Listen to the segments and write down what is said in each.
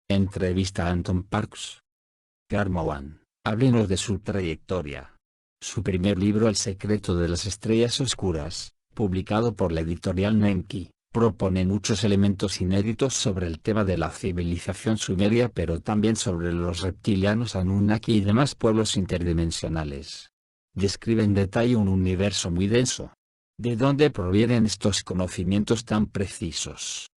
Entrevista a Anton Parks. Karmowan, háblenos de su trayectoria. Su primer libro El secreto de las estrellas oscuras, publicado por la editorial Nemki, propone muchos elementos inéditos sobre el tema de la civilización sumeria, pero también sobre los reptilianos Anunnaki y demás pueblos interdimensionales. Describe en detalle un universo muy denso. ¿De dónde provienen estos conocimientos tan precisos?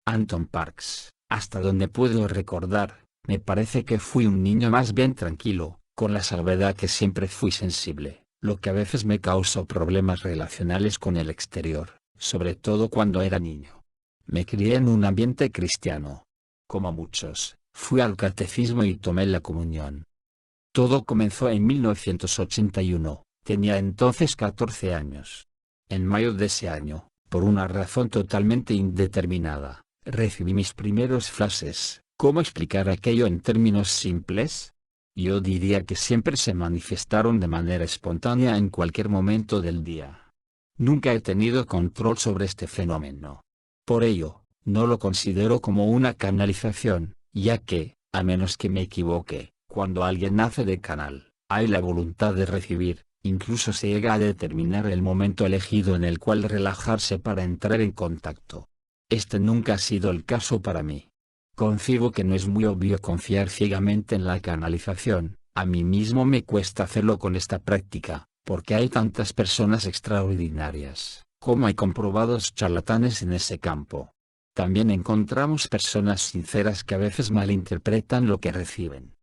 Anton Parks, hasta donde puedo recordar, me parece que fui un niño más bien tranquilo, con la salvedad que siempre fui sensible, lo que a veces me causó problemas relacionales con el exterior, sobre todo cuando era niño. Me crié en un ambiente cristiano. Como muchos, fui al catecismo y tomé la comunión. Todo comenzó en 1981, tenía entonces 14 años. En mayo de ese año, por una razón totalmente indeterminada, recibí mis primeros flashes. ¿Cómo explicar aquello en términos simples? Yo diría que siempre se manifestaron de manera espontánea en cualquier momento del día. Nunca he tenido control sobre este fenómeno. Por ello, no lo considero como una canalización, ya que, a menos que me equivoque, cuando alguien nace de canal, hay la voluntad de recibir. Incluso se llega a determinar el momento elegido en el cual relajarse para entrar en contacto. Este nunca ha sido el caso para mí. Concibo que no es muy obvio confiar ciegamente en la canalización. A mí mismo me cuesta hacerlo con esta práctica, porque hay tantas personas extraordinarias, como hay comprobados charlatanes en ese campo. También encontramos personas sinceras que a veces malinterpretan lo que reciben.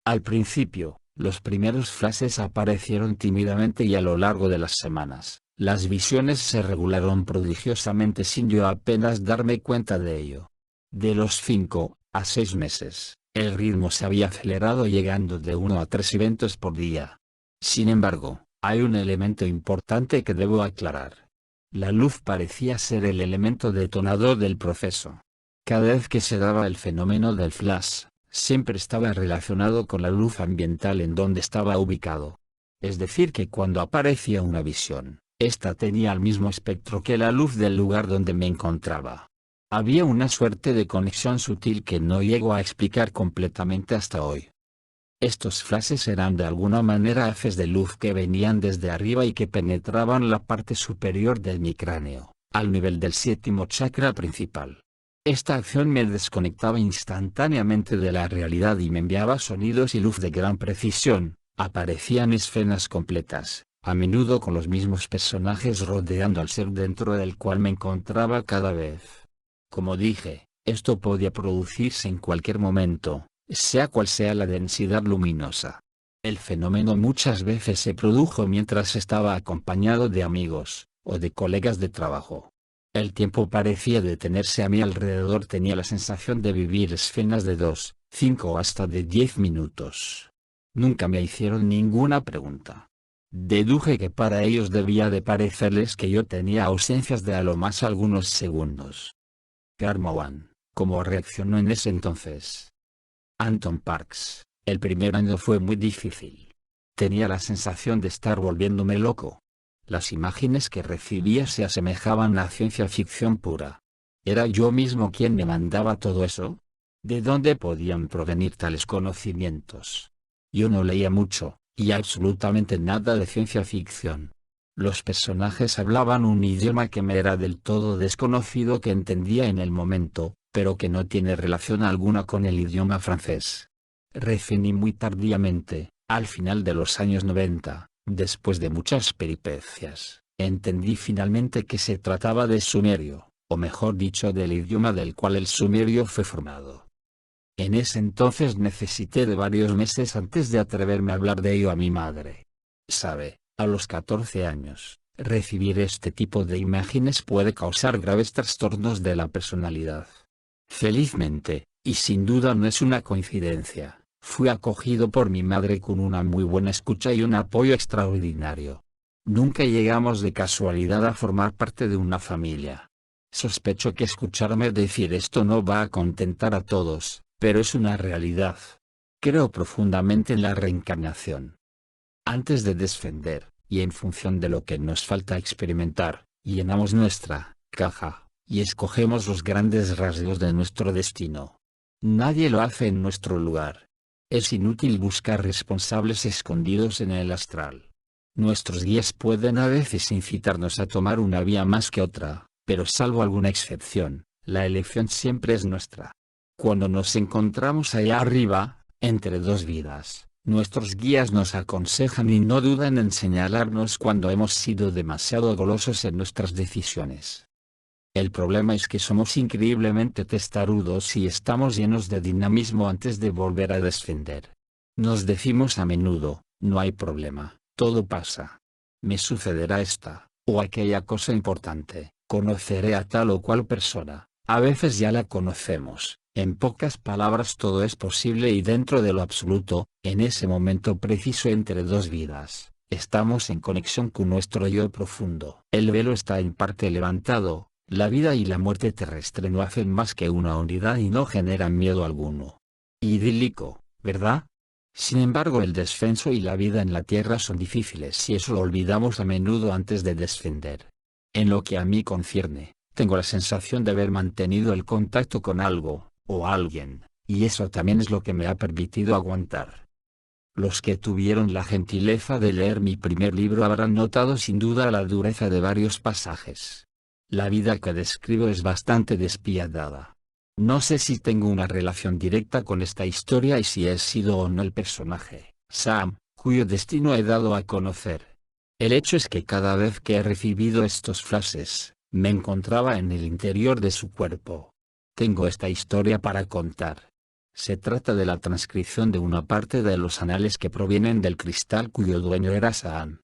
Al principio, los primeros flashes aparecieron tímidamente y a lo largo de las semanas, las visiones se regularon prodigiosamente sin yo apenas darme cuenta de ello. De los 5 a 6 meses, el ritmo se había acelerado llegando de 1 a 3 eventos por día. Sin embargo, hay un elemento importante que debo aclarar. La luz parecía ser el elemento detonador del proceso. Cada vez que se daba el fenómeno del flash, siempre estaba relacionado con la luz ambiental en donde estaba ubicado. Es decir que cuando aparecía una visión, esta tenía el mismo espectro que la luz del lugar donde me encontraba. Había una suerte de conexión sutil que no llego a explicar completamente hasta hoy. Estos flashes eran de alguna manera haces de luz que venían desde arriba y que penetraban la parte superior de mi cráneo, al nivel del 7º chakra principal. Esta acción me desconectaba instantáneamente de la realidad y me enviaba sonidos y luz de gran precisión. Aparecían escenas completas, a menudo con los mismos personajes rodeando al ser dentro del cual me encontraba cada vez. Como dije, esto podía producirse en cualquier momento, sea cual sea la densidad luminosa. El fenómeno muchas veces se produjo mientras estaba acompañado de amigos, o de colegas de trabajo. El tiempo parecía detenerse a mi alrededor, tenía la sensación de vivir escenas de 2, 5 o hasta de 10 minutos. Nunca me hicieron ninguna pregunta. Deduje que para ellos debía de parecerles que yo tenía ausencias de a lo más algunos segundos. Karmowan, ¿cómo reaccionó en ese entonces? Anton Parks, el primer año fue muy difícil. Tenía la sensación de estar volviéndome loco. Las imágenes que recibía se asemejaban a ciencia ficción pura. ¿Era yo mismo quien me mandaba todo eso? ¿De dónde podían provenir tales conocimientos? Yo no leía mucho, y absolutamente nada de ciencia ficción. Los personajes hablaban un idioma que me era del todo desconocido, que entendía en el momento, pero que no tiene relación alguna con el idioma francés. Recién y muy tardíamente, al final de los años 90, después de muchas peripecias, entendí finalmente que se trataba de sumerio, o mejor dicho del idioma del cual el sumerio fue formado. En ese entonces necesité de varios meses antes de atreverme a hablar de ello a mi madre. Sabe, a los 14 años, recibir este tipo de imágenes puede causar graves trastornos de la personalidad. Felizmente, y sin duda no es una coincidencia, fui acogido por mi madre con una muy buena escucha y un apoyo extraordinario. Nunca llegamos de casualidad a formar parte de una familia. Sospecho que escucharme decir esto no va a contentar a todos, pero es una realidad. Creo profundamente en la reencarnación. Antes de descender, y en función de lo que nos falta experimentar, llenamos nuestra caja, y escogemos los grandes rasgos de nuestro destino. Nadie lo hace en nuestro lugar. Es inútil buscar responsables escondidos en el astral. Nuestros guías pueden a veces incitarnos a tomar una vía más que otra, pero salvo alguna excepción, la elección siempre es nuestra. Cuando nos encontramos allá arriba, entre dos vidas, nuestros guías nos aconsejan y no dudan en señalarnos cuando hemos sido demasiado golosos en nuestras decisiones. El problema es que somos increíblemente testarudos y estamos llenos de dinamismo antes de volver a descender. Nos decimos a menudo, no hay problema, todo pasa. Me sucederá esta, o aquella cosa importante, conoceré a tal o cual persona, a veces ya la conocemos, en pocas palabras todo es posible y dentro de lo absoluto, en ese momento preciso entre dos vidas, estamos en conexión con nuestro yo profundo. El velo está en parte levantado. La vida y la muerte terrestre no hacen más que una unidad y no generan miedo alguno. Idílico, ¿verdad? Sin embargo, el descenso y la vida en la tierra son difíciles y eso lo olvidamos a menudo antes de descender. En lo que a mí concierne, tengo la sensación de haber mantenido el contacto con algo, o alguien, y eso también es lo que me ha permitido aguantar. Los que tuvieron la gentileza de leer mi primer libro habrán notado sin duda la dureza de varios pasajes. La vida que describo es bastante despiadada. No sé si tengo una relación directa con esta historia y si he sido o no el personaje, Sam, cuyo destino he dado a conocer. El hecho es que cada vez que he recibido estos flashes, me encontraba en el interior de su cuerpo. Tengo esta historia para contar. Se trata de la transcripción de una parte de los anales que provienen del cristal cuyo dueño era Sam.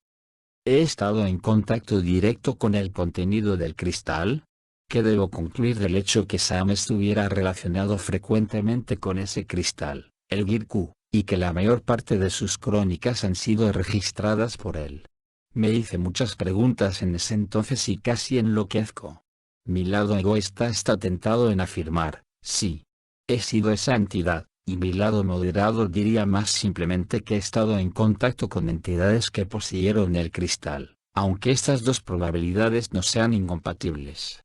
¿He estado en contacto directo con el contenido del cristal? ¿Qué debo concluir del hecho que Sam estuviera relacionado frecuentemente con ese cristal, el Girku, y que la mayor parte de sus crónicas han sido registradas por él? Me hice muchas preguntas en ese entonces y casi enloquezco. Mi lado egoísta está tentado en afirmar, sí, he sido esa entidad. Y mi lado moderado diría más simplemente que he estado en contacto con entidades que poseyeron el cristal, aunque estas dos probabilidades no sean incompatibles.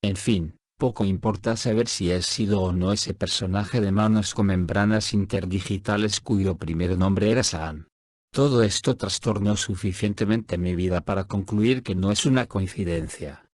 En fin, poco importa saber si he sido o no ese personaje de manos con membranas interdigitales cuyo primer nombre era Sam. Todo esto trastornó suficientemente mi vida para concluir que no es una coincidencia.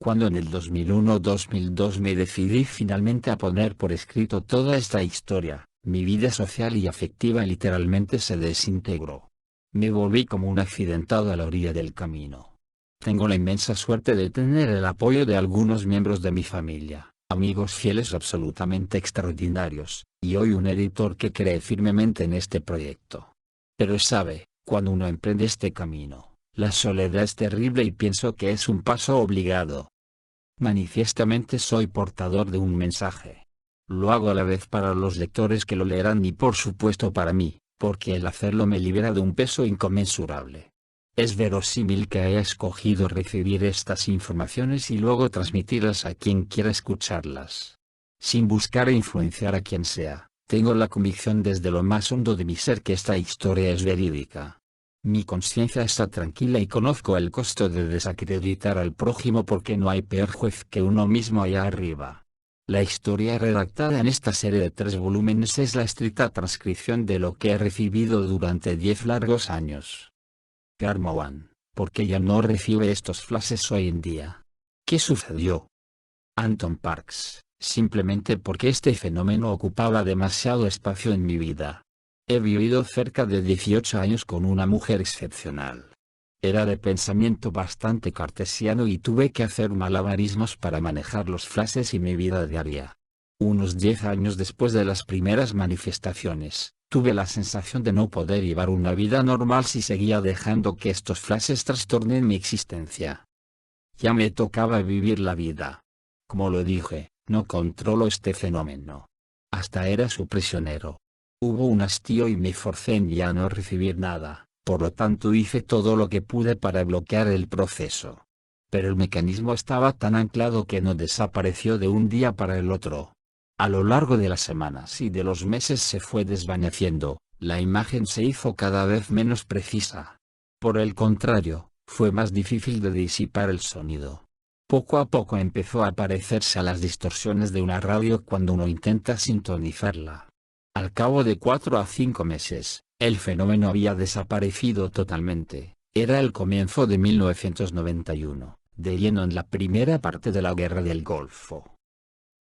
Cuando en el 2001-2002 me decidí finalmente a poner por escrito toda esta historia, mi vida social y afectiva literalmente se desintegró. Me volví como un accidentado a la orilla del camino. Tengo la inmensa suerte de tener el apoyo de algunos miembros de mi familia, amigos fieles absolutamente extraordinarios, y hoy un editor que cree firmemente en este proyecto. Pero sabe, cuando uno emprende este camino, la soledad es terrible y pienso que es un paso obligado. Manifiestamente soy portador de un mensaje. Lo hago a la vez para los lectores que lo leerán y por supuesto para mí, porque el hacerlo me libera de un peso inconmensurable. Es verosímil que haya escogido recibir estas informaciones y luego transmitirlas a quien quiera escucharlas. Sin buscar influenciar a quien sea, tengo la convicción desde lo más hondo de mi ser que esta historia es verídica. Mi conciencia está tranquila y conozco el costo de desacreditar al prójimo porque no hay peor juez que uno mismo allá arriba. La historia redactada en esta serie de 3 volúmenes es la estricta transcripción de lo que he recibido durante 10 largos años. Karma One, ¿por qué ya no recibe estos flashes hoy en día? ¿Qué sucedió? Anton Parks, simplemente porque este fenómeno ocupaba demasiado espacio en mi vida. He vivido cerca de 18 años con una mujer excepcional. Era de pensamiento bastante cartesiano y tuve que hacer malabarismos para manejar los flashes y mi vida diaria. Unos 10 años después de las primeras manifestaciones, tuve la sensación de no poder llevar una vida normal si seguía dejando que estos flashes trastornen mi existencia. Ya me tocaba vivir la vida. Como lo dije, no controlo este fenómeno. Hasta era su prisionero. Hubo un hastío y me forcé en ya no recibir nada, por lo tanto hice todo lo que pude para bloquear el proceso. Pero el mecanismo estaba tan anclado que no desapareció de un día para el otro. A lo largo de las semanas y de los meses se fue desvaneciendo, la imagen se hizo cada vez menos precisa. Por el contrario, fue más difícil de disipar el sonido. poco a poco empezó a parecerse a las distorsiones de una radio cuando uno intenta sintonizarla. Al cabo de 4 a 5 meses, el fenómeno había desaparecido totalmente. Era el comienzo de 1991, de lleno en la primera parte de la Guerra del Golfo.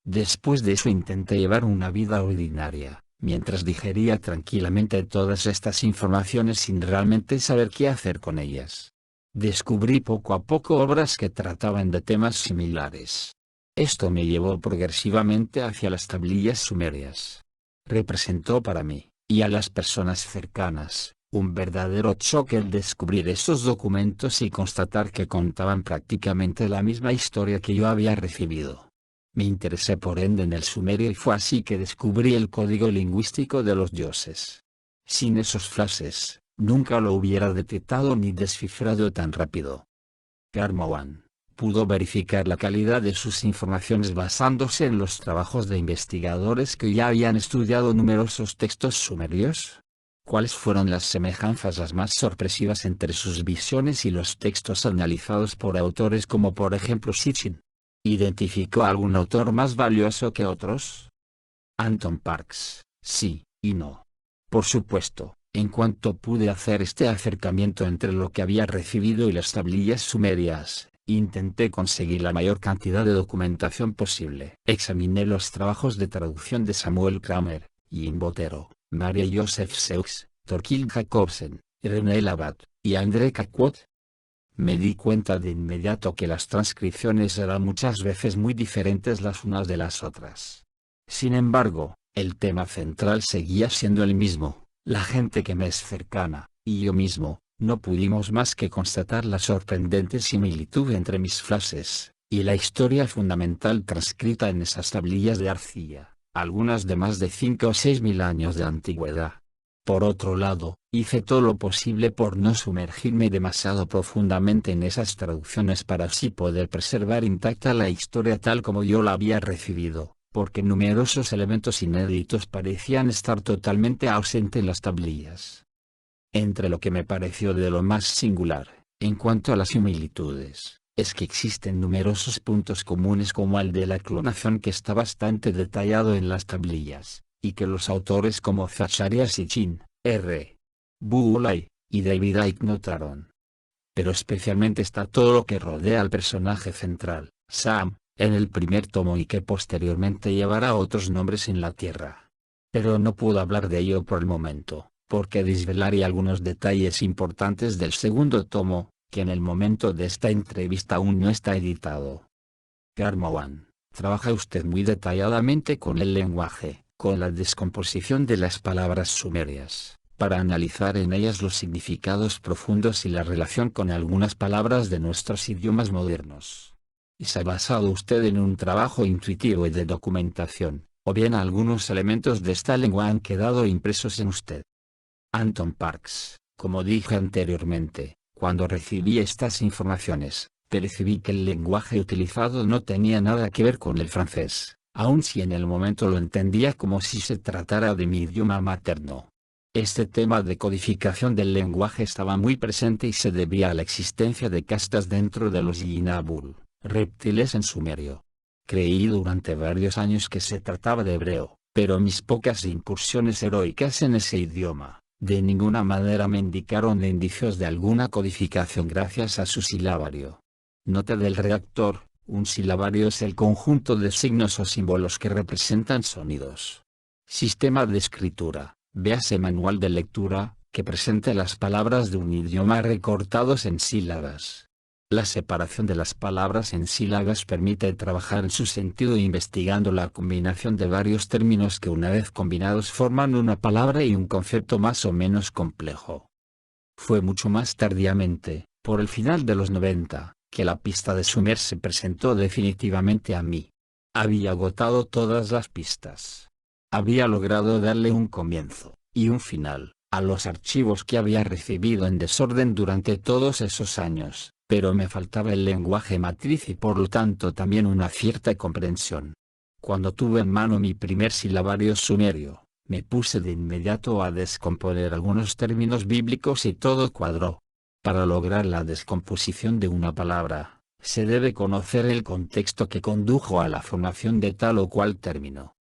Después de eso intenté llevar una vida ordinaria, mientras digería tranquilamente todas estas informaciones sin realmente saber qué hacer con ellas. Descubrí poco a poco obras que trataban de temas similares. Esto me llevó progresivamente hacia las tablillas sumerias. Representó para mí, y a las personas cercanas, un verdadero choque el descubrir esos documentos y constatar que contaban prácticamente la misma historia que yo había recibido. Me interesé por ende en el sumerio y fue así que descubrí el código lingüístico de los dioses. Sin esos flashes, nunca lo hubiera detectado ni descifrado tan rápido. Karmowan pudo verificar la calidad de sus informaciones basándose en los trabajos de investigadores que ya habían estudiado numerosos textos sumerios. ¿Cuáles fueron las semejanzas las más sorpresivas entre sus visiones y los textos analizados por autores como por ejemplo Sitchin? ¿Identificó algún autor más valioso que otros? Anton Parks, sí, y no. Por supuesto, en cuanto pude hacer este acercamiento entre lo que había recibido y las tablillas sumerias, intenté conseguir la mayor cantidad de documentación posible. Examiné los trabajos de traducción de Samuel Kramer, Jim Botero, Maria Joseph Seux, Thorkild Jacobsen, René Labat, y André Capquot. Me di cuenta de inmediato que las transcripciones eran muchas veces muy diferentes las unas de las otras. Sin embargo, el tema central seguía siendo el mismo. La gente que me es cercana, y yo mismo, no pudimos más que constatar la sorprendente similitud entre mis flashes, y la historia fundamental transcrita en esas tablillas de arcilla, algunas de más de 5 o 6 mil años de antigüedad. Por otro lado, hice todo lo posible por no sumergirme demasiado profundamente en esas traducciones para así poder preservar intacta la historia tal como yo la había recibido, porque numerosos elementos inéditos parecían estar totalmente ausentes en las tablillas. Entre lo que me pareció de lo más singular, en cuanto a las similitudes, es que existen numerosos puntos comunes como el de la clonación que está bastante detallado en las tablillas, y que los autores como Zacharia Sitchin, R. Boulay, y David Icke notaron. Pero especialmente está todo lo que rodea al personaje central, Sam, en el primer tomo y que posteriormente llevará otros nombres en la Tierra. Pero no puedo hablar de ello por el momento, porque desvelaré algunos detalles importantes del segundo tomo, que en el momento de esta entrevista aún no está editado. Karmowan, trabaja usted muy detalladamente con el lenguaje, con la descomposición de las palabras sumerias, para analizar en ellas los significados profundos y la relación con algunas palabras de nuestros idiomas modernos. ¿Y se ha basado usted en un trabajo intuitivo y de documentación, o bien algunos elementos de esta lengua han quedado impresos en usted? Anton Parks, como dije anteriormente, cuando recibí estas informaciones, percibí que el lenguaje utilizado no tenía nada que ver con el francés, aun si en el momento lo entendía como si se tratara de mi idioma materno. Este tema de codificación del lenguaje estaba muy presente y se debía a la existencia de castas dentro de los Yinabul, reptiles en sumerio. Creí durante varios años que se trataba de hebreo, pero mis pocas incursiones heroicas en ese idioma, de ninguna manera me indicaron indicios de alguna codificación gracias a su silabario. Nota del redactor: un silabario es el conjunto de signos o símbolos que representan sonidos. Sistema de escritura: véase manual de lectura, que presenta las palabras de un idioma recortados en sílabas. La separación de las palabras en sílabas permite trabajar en su sentido investigando la combinación de varios términos que una vez combinados forman una palabra y un concepto más o menos complejo. Fue mucho más tardíamente, por el final de los 90, que la pista de Sumer se presentó definitivamente a mí. Había agotado todas las pistas. Había logrado darle un comienzo, y un final, a los archivos que había recibido en desorden durante todos esos años, pero me faltaba el lenguaje matriz y por lo tanto también una cierta comprensión. Cuando tuve en mano mi primer silabario sumerio, me puse de inmediato a descomponer algunos términos bíblicos y todo cuadró. Para lograr la descomposición de una palabra, se debe conocer el contexto que condujo a la formación de tal o cual término.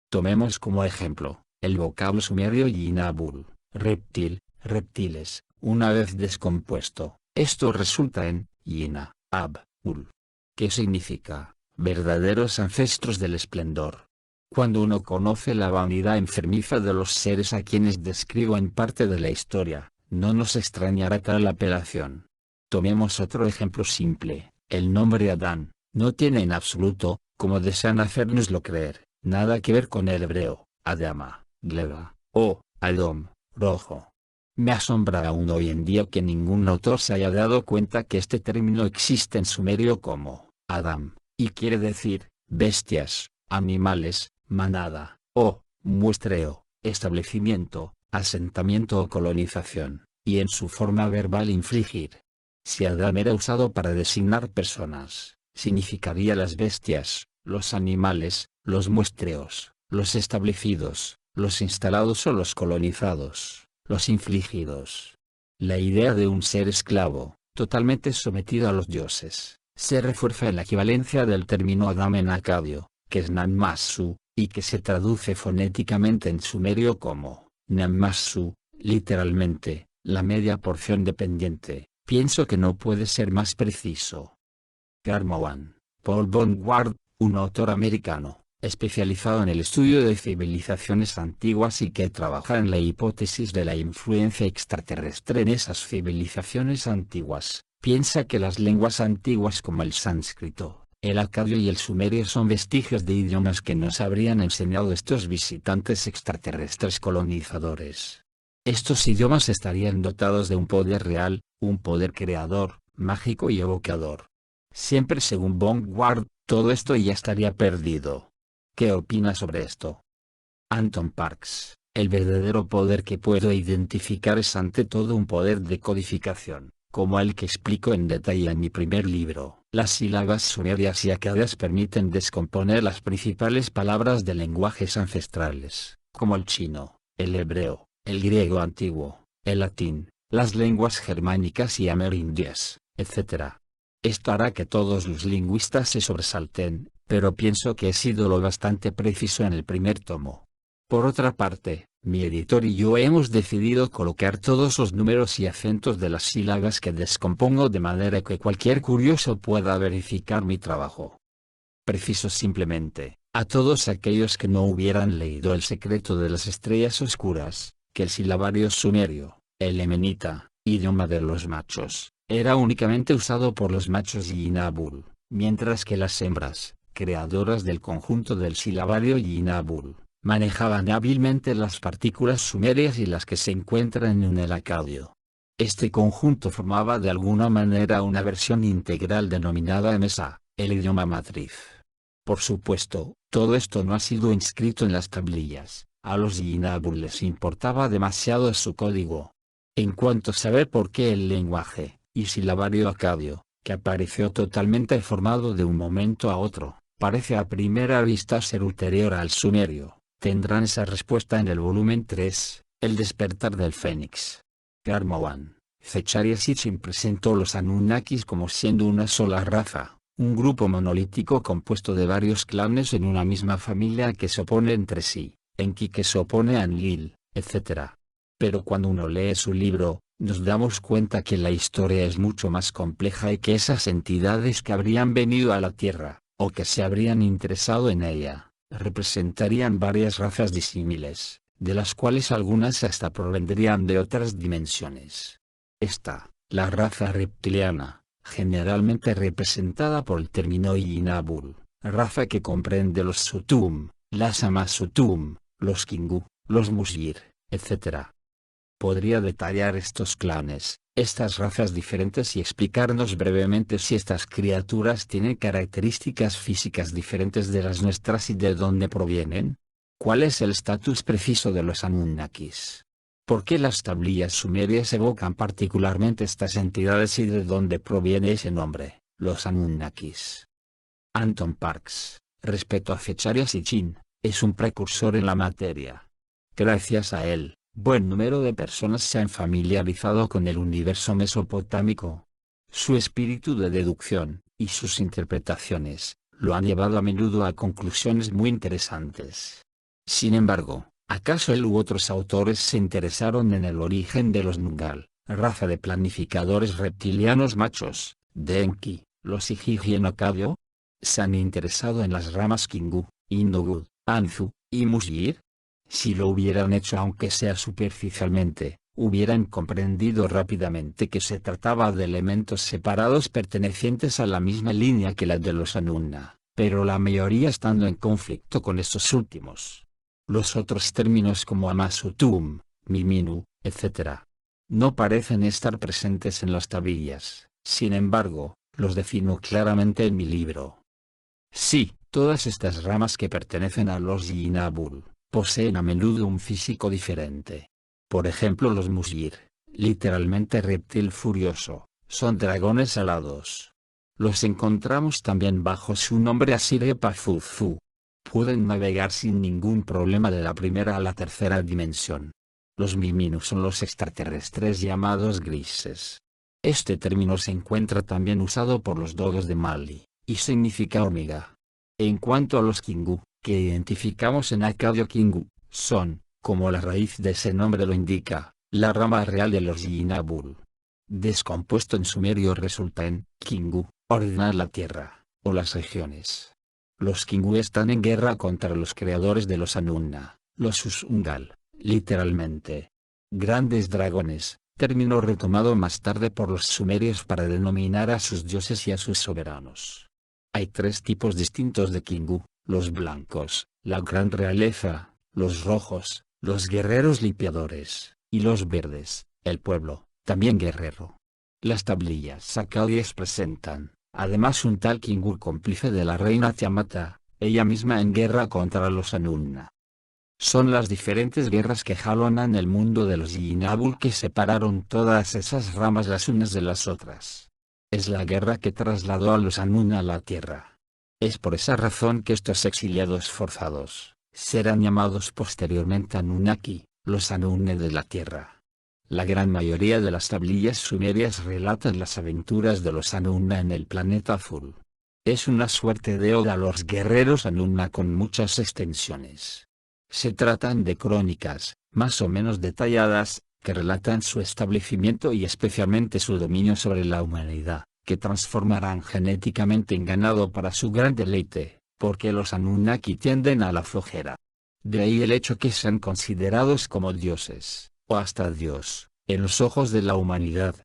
Tomemos como ejemplo, el vocablo sumerio Yinabul, reptil, reptiles, una vez descompuesto, esto resulta en, Yina, Ab, Ul. ¿Qué significa? Verdaderos ancestros del esplendor. Cuando uno conoce la vanidad enfermiza de los seres a quienes describo en parte de la historia, no nos extrañará tal apelación. Tomemos otro ejemplo simple, el nombre Adán, no tiene en absoluto, como desean hacérnoslo creer, nada que ver con el hebreo, Adama, Gleba, o, Adom, rojo. Me asombra aún hoy en día que ningún autor se haya dado cuenta que este término existe en sumerio como, Adam, y quiere decir, bestias, animales, manada, o, muestreo, establecimiento, asentamiento o colonización, y en su forma verbal infligir. Si Adam era usado para designar personas, significaría las bestias, los animales, los muestreos, los establecidos, los instalados o los colonizados, los infligidos. La idea de un ser esclavo, totalmente sometido a los dioses, se refuerza en la equivalencia del término Adam en acadio, que es Nammasu, y que se traduce fonéticamente en sumerio como, Nammasu, literalmente, la media porción dependiente. Pienso que no puede ser más preciso. Carmowan, Paul von Ward, un autor americano, especializado en el estudio de civilizaciones antiguas y que trabaja en la hipótesis de la influencia extraterrestre en esas civilizaciones antiguas, piensa que las lenguas antiguas como el sánscrito, el acadio y el sumerio son vestigios de idiomas que nos habrían enseñado estos visitantes extraterrestres colonizadores. Estos idiomas estarían dotados de un poder real, un poder creador, mágico y evocador. Siempre según von Ward, todo esto ya estaría perdido. ¿Qué opina sobre esto? Anton Parks, el verdadero poder que puedo identificar es ante todo un poder de codificación, como el que explico en detalle en mi primer libro. Las sílabas sumerias y acadias permiten descomponer las principales palabras de lenguajes ancestrales, como el chino, el hebreo, el griego antiguo, el latín, las lenguas germánicas y amerindias, etc. Esto hará que todos los lingüistas se sobresalten, pero pienso que he sido lo bastante preciso en el primer tomo. Por otra parte, mi editor y yo hemos decidido colocar todos los números y acentos de las sílabas que descompongo de manera que cualquier curioso pueda verificar mi trabajo. Preciso simplemente, a todos aquellos que no hubieran leído El secreto de las estrellas oscuras, que el silabario sumerio, el emenita, idioma de los machos, era únicamente usado por los machos Yinabul, mientras que las hembras, creadoras del conjunto del silabario Yinabul, manejaban hábilmente las partículas sumerias y las que se encuentran en el acadio. Este conjunto formaba de alguna manera una versión integral denominada Emesa, el idioma matriz. Por supuesto, todo esto no ha sido inscrito en las tablillas, a los Yinabul les importaba demasiado su código. En cuanto a saber por qué el lenguaje, y silabario acadio, que apareció totalmente formado de un momento a otro, parece a primera vista ser ulterior al sumerio, tendrán esa respuesta en el volumen 3, El despertar del Fénix. Carmowan, Zecharia Sitchin presentó los Anunnakis como siendo una sola raza, un grupo monolítico compuesto de varios clanes en una misma familia que se opone entre sí, Enki que se opone a Enlil, etc. Pero cuando uno lee su libro, nos damos cuenta que la historia es mucho más compleja y que esas entidades que habrían venido a la Tierra, o que se habrían interesado en ella, representarían varias razas disímiles, de las cuales algunas hasta provendrían de otras dimensiones. Esta, la raza reptiliana, generalmente representada por el término Yinabul, raza que comprende los Sutum, las Amasutum, los Kingu, los Musyir, etc. Podría detallar estos clanes, estas razas diferentes y explicarnos brevemente si estas criaturas tienen características físicas diferentes de las nuestras y de dónde provienen. ¿Cuál es el estatus preciso de los Anunnakis? ¿Por qué las tablillas sumerias evocan particularmente estas entidades y de dónde proviene ese nombre, los Anunnakis? Anton Parks, respecto a Zecharia Sitchin, es un precursor en la materia. Gracias a él, buen número de personas se han familiarizado con el universo mesopotámico. Su espíritu de deducción, y sus interpretaciones, lo han llevado a menudo a conclusiones muy interesantes. Sin embargo, ¿acaso él u otros autores se interesaron en el origen de los Nungal, raza de planificadores reptilianos machos, de Enki, los Igigi en Acadio? ¿Se han interesado en las ramas Kingu, Indogud, Anzu, y Mushir? Si lo hubieran hecho aunque sea superficialmente, hubieran comprendido rápidamente que se trataba de elementos separados pertenecientes a la misma línea que la de los Anunna, pero la mayoría estando en conflicto con estos últimos. Los otros términos como Amasutum, Miminu, etc. no parecen estar presentes en las tablillas, sin embargo, los defino claramente en mi libro. Sí, todas estas ramas que pertenecen a los Yinabul, poseen a menudo un físico diferente. Por ejemplo los Mushir, literalmente reptil furioso, son dragones alados. Los encontramos también bajo su nombre Asire Pazuzu. Pueden navegar sin ningún problema de la primera a la tercera dimensión. Los Miminu son los extraterrestres llamados grises. Este término se encuentra también usado por los Dogos de Mali, y significa hormiga. En cuanto a los Kingu, que identificamos en Acadio Kingu, son, como la raíz de ese nombre lo indica, la rama real de los Yinabul. Descompuesto en sumerio resulta en Kingu, ordenar la tierra, o las regiones. Los Kingu están en guerra contra los creadores de los Anunna, los Usungal, literalmente. Grandes dragones, término retomado más tarde por los sumerios para denominar a sus dioses y a sus soberanos. Hay tres tipos distintos de Kingu, los blancos, la gran realeza, los rojos, los guerreros limpiadores, y los verdes, el pueblo, también guerrero. Las tablillas acadias presentan, además un tal Kingu cómplice de la reina Tiamata, ella misma en guerra contra los Anunna. Son las diferentes guerras que jalonan el mundo de los Yinabul que separaron todas esas ramas las unas de las otras. Es la guerra que trasladó a los Anunna a la tierra. Es por esa razón que estos exiliados forzados, serán llamados posteriormente Anunnaki, los Anunne de la tierra. La gran mayoría de las tablillas sumerias relatan las aventuras de los Anunna en el planeta azul. Es una suerte de oda a los guerreros Anunna con muchas extensiones. Se tratan de crónicas, más o menos detalladas, que relatan su establecimiento y especialmente su dominio sobre la humanidad, que transformarán genéticamente en ganado para su gran deleite, porque los Anunnaki tienden a la flojera. De ahí el hecho que sean considerados como dioses, o hasta Dios, en los ojos de la humanidad.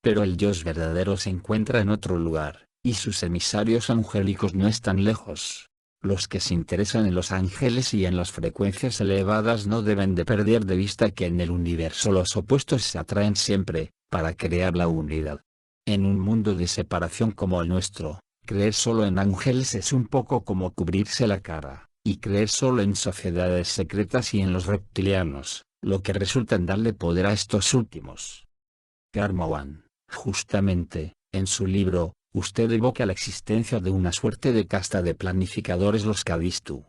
Pero el Dios verdadero se encuentra en otro lugar, y sus emisarios angélicos no están lejos. Los que se interesan en los ángeles y en las frecuencias elevadas no deben de perder de vista que en el universo los opuestos se atraen siempre, para crear la unidad. En un mundo de separación como el nuestro, creer solo en ángeles es un poco como cubrirse la cara, y creer solo en sociedades secretas y en los reptilianos, lo que resulta en darle poder a estos últimos. Karmawan, justamente, en su libro, usted evoca la existencia de una suerte de casta de planificadores los Kadistu.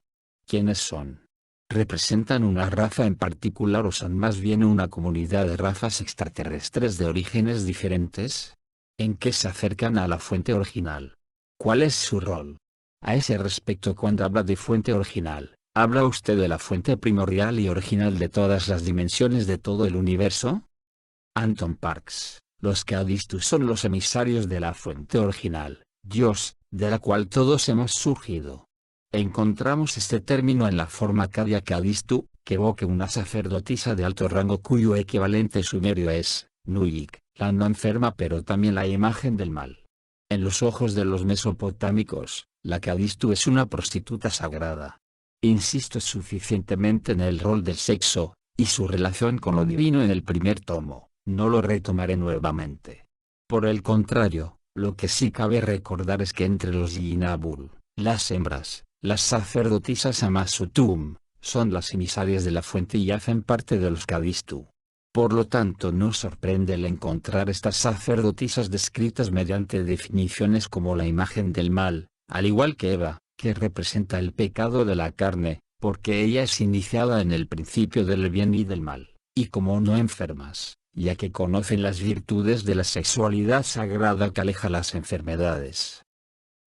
¿Quiénes son? ¿Representan una raza en particular o son más bien una comunidad de razas extraterrestres de orígenes diferentes? ¿En qué se acercan a la fuente original? ¿Cuál es su rol? A ese respecto, cuando habla de fuente original, ¿habla usted de la fuente primordial y original de todas las dimensiones de todo el universo? Anton Parks. Los Kadistu son los emisarios de la fuente original, Dios, de la cual todos hemos surgido. Encontramos este término en la forma Kadia Kadistu, que evoca una sacerdotisa de alto rango cuyo equivalente sumerio es, Nuyik, la no enferma pero también la imagen del mal. En los ojos de los mesopotámicos, la Kadistu es una prostituta sagrada. Insisto suficientemente en el rol del sexo, y su relación con lo divino en el primer tomo. No lo retomaré nuevamente. Por el contrario, lo que sí cabe recordar es que entre los Yinabul, las hembras, las sacerdotisas Amasutum, son las emisarias de la fuente y hacen parte de los Kadistu. Por lo tanto, no sorprende el encontrar estas sacerdotisas descritas mediante definiciones como la imagen del mal, al igual que Eva, que representa el pecado de la carne, porque ella es iniciada en el principio del bien y del mal, y como no enfermas, ya que conocen las virtudes de la sexualidad sagrada que aleja las enfermedades.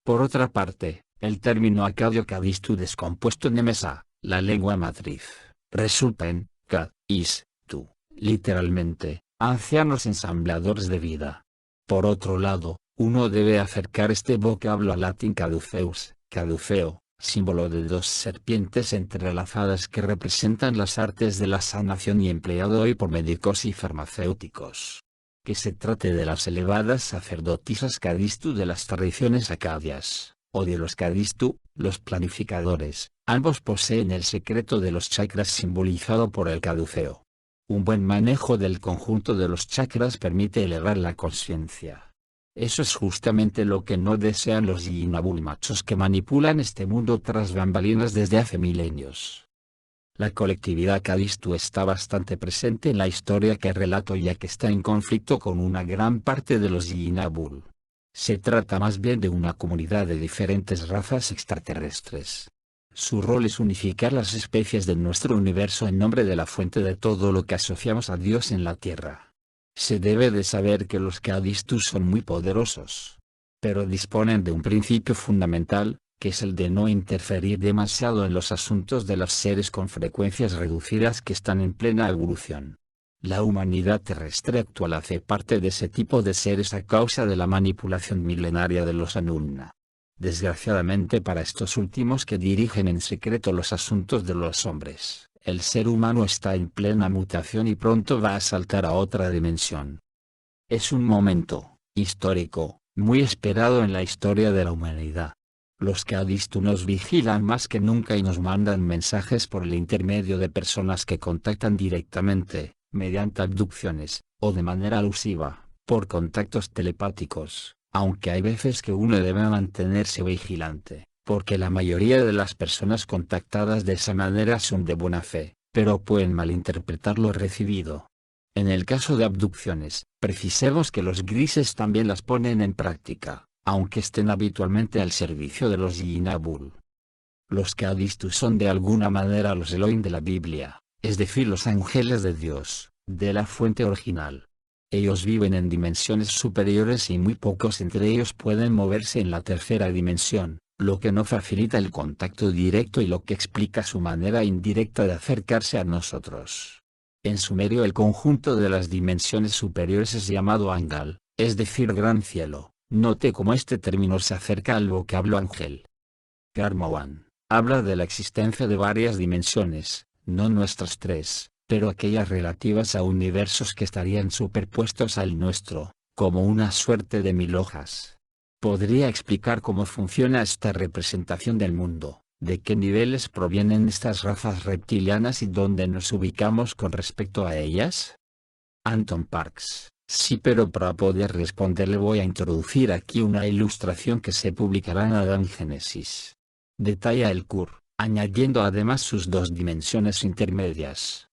Por otra parte, el término Acadio Cadistu descompuesto en Mesa, la lengua matriz, resulta en Cad-is-tu, literalmente, ancianos ensambladores de vida. Por otro lado, uno debe acercar este vocablo al latín caduceus, caduceo, símbolo de dos serpientes entrelazadas que representan las artes de la sanación y empleado hoy por médicos y farmacéuticos. Que se trate de las elevadas sacerdotisas Cadistu de las tradiciones acadias, o de los Cadistu, los planificadores, ambos poseen el secreto de los chakras simbolizado por el caduceo. Un buen manejo del conjunto de los chakras permite elevar la conciencia. Eso es justamente lo que no desean los Yinabul machos que manipulan este mundo tras bambalinas desde hace milenios. La colectividad Cadistu está bastante presente en la historia que relato ya que está en conflicto con una gran parte de los Yinabul. Se trata más bien de una comunidad de diferentes razas extraterrestres. Su rol es unificar las especies de nuestro universo en nombre de la fuente de todo lo que asociamos a Dios en la Tierra. Se debe de saber que los Cadistu son muy poderosos, pero disponen de un principio fundamental, que es el de no interferir demasiado en los asuntos de los seres con frecuencias reducidas que están en plena evolución. La humanidad terrestre actual hace parte de ese tipo de seres a causa de la manipulación milenaria de los Anunna. Desgraciadamente para estos últimos que dirigen en secreto los asuntos de los hombres, el ser humano está en plena mutación y pronto va a saltar a otra dimensión. Es un momento histórico, muy esperado en la historia de la humanidad. Los Cadistu nos vigilan más que nunca y nos mandan mensajes por el intermedio de personas que contactan directamente, mediante abducciones, o de manera alusiva, por contactos telepáticos, aunque hay veces que uno debe mantenerse vigilante, porque la mayoría de las personas contactadas de esa manera son de buena fe, pero pueden malinterpretar lo recibido. En el caso de abducciones, precisemos que los grises también las ponen en práctica, aunque estén habitualmente al servicio de los Yinabul. Los Cadistu son de alguna manera los Elohim de la Biblia, es decir los ángeles de Dios, de la fuente original. Ellos viven en dimensiones superiores y muy pocos entre ellos pueden moverse en la tercera dimensión, lo que no facilita el contacto directo y lo que explica su manera indirecta de acercarse a nosotros. En sumerio el conjunto de las dimensiones superiores es llamado Angal, es decir gran cielo. Note cómo este término se acerca al vocablo ángel. Karmawan habla de la existencia de varias dimensiones, no nuestras tres, pero aquellas relativas a universos que estarían superpuestos al nuestro, como una suerte de 1000 hojas. ¿Podría explicar cómo funciona esta representación del mundo, de qué niveles provienen estas razas reptilianas y dónde nos ubicamos con respecto a ellas? Anton Parks. Sí, pero para poder responderle voy a introducir aquí una ilustración que se publicará en Adán Génesis. Detalla el Kur, añadiendo además sus dos dimensiones intermedias.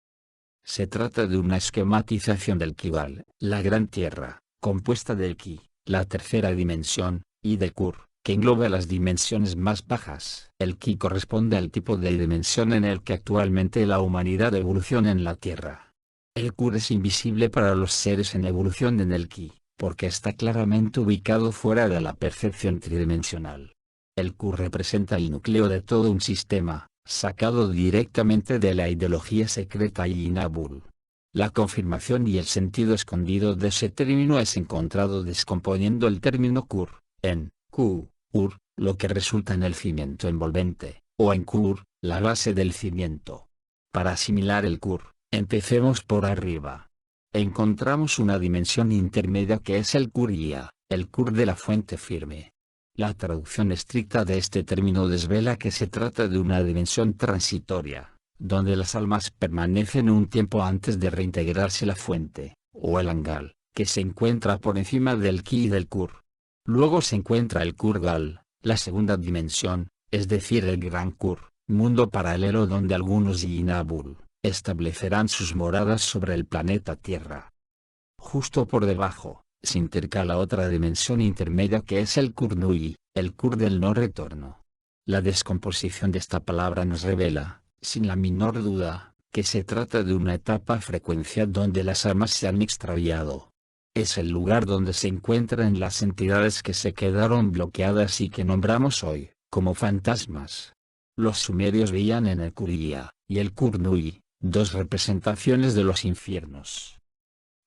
Se trata de una esquematización del Kibal, la gran tierra, compuesta del Ki, la tercera dimensión, y del Kur, que engloba las dimensiones más bajas. El Ki corresponde al tipo de dimensión en el que actualmente la humanidad evoluciona en la Tierra. El Kur es invisible para los seres en evolución en el Ki, porque está claramente ubicado fuera de la percepción tridimensional. El Kur representa el núcleo de todo un sistema, sacado directamente de la ideología secreta Yinabul. La confirmación y el sentido escondido de ese término es encontrado descomponiendo el término Kur, en Ur, lo que resulta en el cimiento envolvente, o en Kur, la base del cimiento. Para asimilar el Kur, empecemos por arriba. Encontramos una dimensión intermedia que es el Kur-Ya, el Kur de la fuente firme. La traducción estricta de este término desvela que se trata de una dimensión transitoria, donde las almas permanecen un tiempo antes de reintegrarse la fuente, o el Angal, que se encuentra por encima del Ki y del Kur. Luego se encuentra el Kurgal, la segunda dimensión, es decir el Gran Kur, mundo paralelo donde algunos Yinabul establecerán sus moradas sobre el planeta Tierra. Justo por debajo, se intercala otra dimensión intermedia que es el Kur-Nui, el Kur del no retorno. La descomposición de esta palabra nos revela, sin la menor duda, que se trata de una etapa frecuencial donde las almas se han extraviado. Es el lugar donde se encuentran las entidades que se quedaron bloqueadas y que nombramos hoy como fantasmas. Los sumerios veían en el Kuriya y el Kurnui dos representaciones de los infiernos.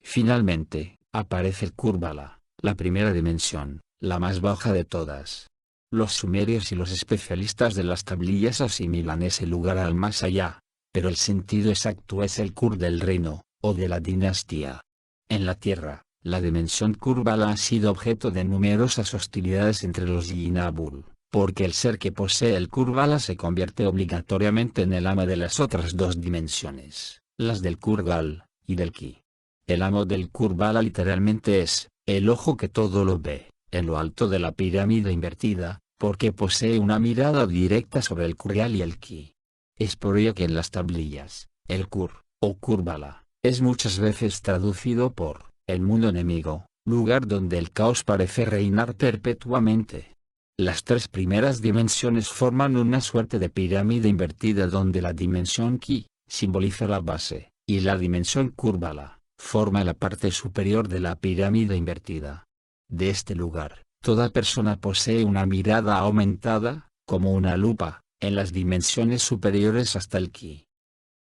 Finalmente, aparece el Kurbala, la primera dimensión, la más baja de todas. Los sumerios y los especialistas de las tablillas asimilan ese lugar al más allá, pero el sentido exacto es el Kur del reino, o de la dinastía. En la Tierra, la dimensión Kurbala ha sido objeto de numerosas hostilidades entre los Yinabul, porque el ser que posee el Kurbala se convierte obligatoriamente en el amo de las otras dos dimensiones, las del Kurgal, y del Ki. El amo del Kurbala literalmente es, el ojo que todo lo ve, en lo alto de la pirámide invertida, porque posee una mirada directa sobre el Kurgal y el Ki. Es por ello que en las tablillas, el Kur, o Kurbala, es muchas veces traducido por, el mundo enemigo, lugar donde el caos parece reinar perpetuamente. Las tres primeras dimensiones forman una suerte de pirámide invertida donde la dimensión Ki, simboliza la base, y la dimensión Kurbala, forma la parte superior de la pirámide invertida. De este lugar, toda persona posee una mirada aumentada, como una lupa, en las dimensiones superiores hasta el Ki.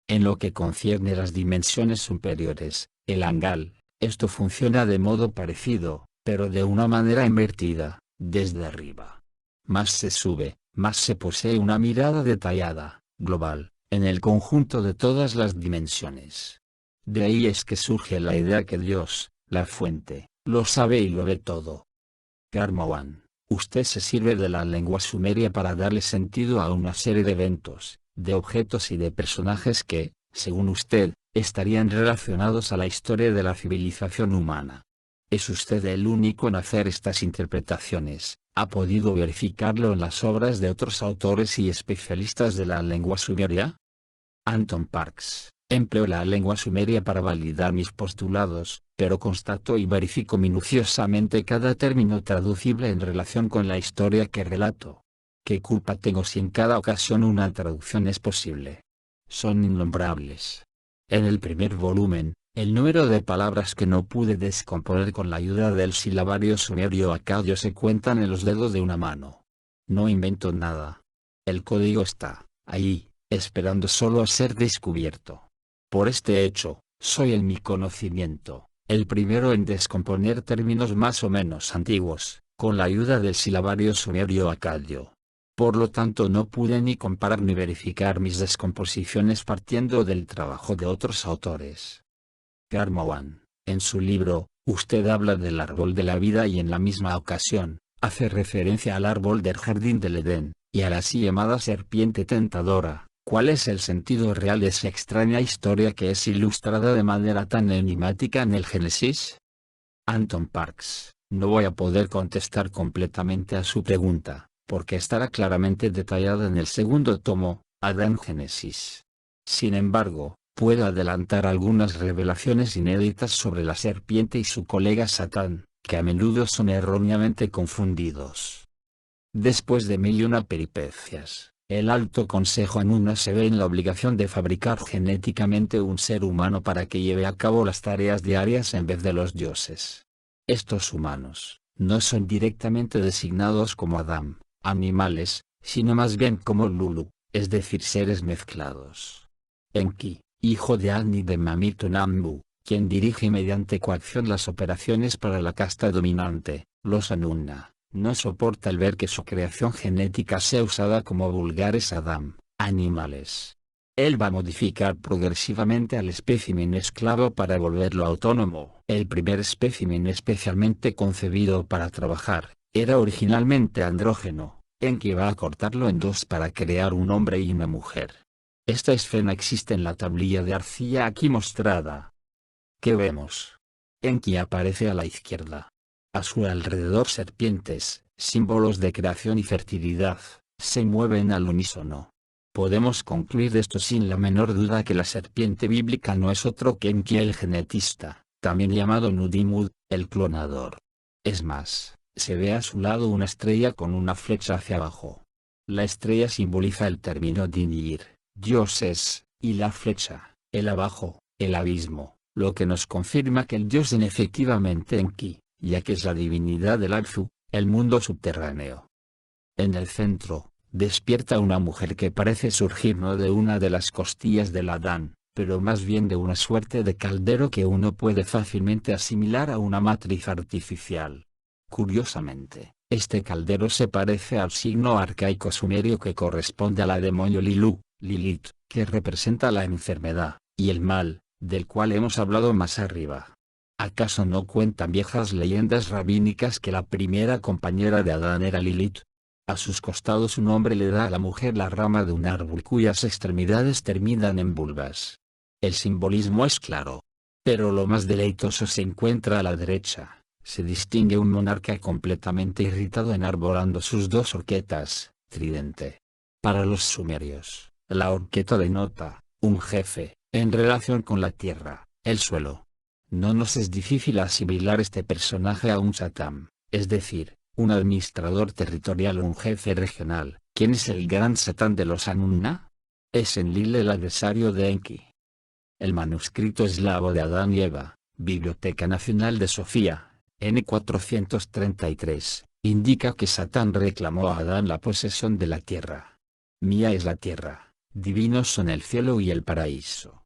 En lo que concierne a las dimensiones superiores, el Angal, esto funciona de modo parecido, pero de una manera invertida, desde arriba. Más se sube, más se posee una mirada detallada, global, en el conjunto de todas las dimensiones. De ahí es que surge la idea que Dios, la fuente, lo sabe y lo ve todo. Karmawan, usted se sirve de la lengua sumeria para darle sentido a una serie de eventos, de objetos y de personajes que, según usted, estarían relacionados a la historia de la civilización humana. ¿Es usted el único en hacer estas interpretaciones? ¿Ha podido verificarlo en las obras de otros autores y especialistas de la lengua sumeria? Anton Parks, empleo la lengua sumeria para validar mis postulados, pero constato y verifico minuciosamente cada término traducible en relación con la historia que relato. ¿Qué culpa tengo si en cada ocasión una traducción es posible? Son innombrables. En el primer volumen, el número de palabras que no pude descomponer con la ayuda del silabario sumerio acadio se cuentan en los dedos de una mano. No invento nada. El código está ahí, esperando solo a ser descubierto. Por este hecho, soy en mi conocimiento, el primero en descomponer términos más o menos antiguos, con la ayuda del silabario sumerio acadio. Por lo tanto no pude ni comparar ni verificar mis descomposiciones partiendo del trabajo de otros autores. Karmawan, en su libro, usted habla del árbol de la vida y en la misma ocasión, hace referencia al árbol del jardín del Edén, y a la así llamada serpiente tentadora. ¿Cuál es el sentido real de esa extraña historia que es ilustrada de manera tan enigmática en el Génesis? Anton Parks, no voy a poder contestar completamente a su pregunta, porque estará claramente detallada en el segundo tomo, Adán Génesis. Sin embargo, puedo adelantar algunas revelaciones inéditas sobre la serpiente y su colega Satán, que a menudo son erróneamente confundidos. Después de 1001 peripecias, el Alto Consejo Anuna se ve en la obligación de fabricar genéticamente un ser humano para que lleve a cabo las tareas diarias en vez de los dioses. Estos humanos, no son directamente designados como Adam, animales, sino más bien como Lulu, es decir seres mezclados. Enki, hijo de Agni de Mamito Nambu, quien dirige mediante coacción las operaciones para la casta dominante, los Anunna, no soporta el ver que su creación genética sea usada como vulgares Adam, animales. Él va a modificar progresivamente al espécimen esclavo para volverlo autónomo. El primer espécimen especialmente concebido para trabajar, era originalmente andrógeno, Enki va a cortarlo en dos para crear un hombre y una mujer. Esta escena existe en la tablilla de arcilla aquí mostrada. ¿Qué vemos? Enki aparece a la izquierda. A su alrededor serpientes, símbolos de creación y fertilidad, se mueven al unísono. Podemos concluir de esto sin la menor duda que la serpiente bíblica no es otro que Enki el genetista, también llamado Nudimud, el clonador. Es más, se ve a su lado una estrella con una flecha hacia abajo. La estrella simboliza el término Dinir, dioses, y la flecha, el abajo, el abismo, lo que nos confirma que el dios es efectivamente Enki, ya que es la divinidad del Abzu, el mundo subterráneo. En el centro, despierta una mujer que parece surgir no de una de las costillas del Adán, pero más bien de una suerte de caldero que uno puede fácilmente asimilar a una matriz artificial. Curiosamente, este caldero se parece al signo arcaico sumerio que corresponde a la demonio Lilu, Lilith, que representa la enfermedad y el mal, del cual hemos hablado más arriba. ¿Acaso no cuentan viejas leyendas rabínicas que la primera compañera de Adán era Lilith? A sus costados un hombre le da a la mujer la rama de un árbol cuyas extremidades terminan en vulvas. El simbolismo es claro. Pero lo más deleitoso se encuentra a la derecha. Se distingue un monarca completamente irritado enarbolando sus dos horquetas, tridente. Para los sumerios, la horqueta denota un jefe, en relación con la tierra, el suelo. No nos es difícil asimilar este personaje a un Satán, es decir, un administrador territorial o un jefe regional. ¿Quién es el gran Satán de los Anunna? Es Enlil, el adversario de Enki. El manuscrito eslavo de Adán y Eva, Biblioteca Nacional de Sofía, N433, indica que Satán reclamó a Adán la posesión de la tierra. Mía es la tierra, divinos son el cielo y el paraíso.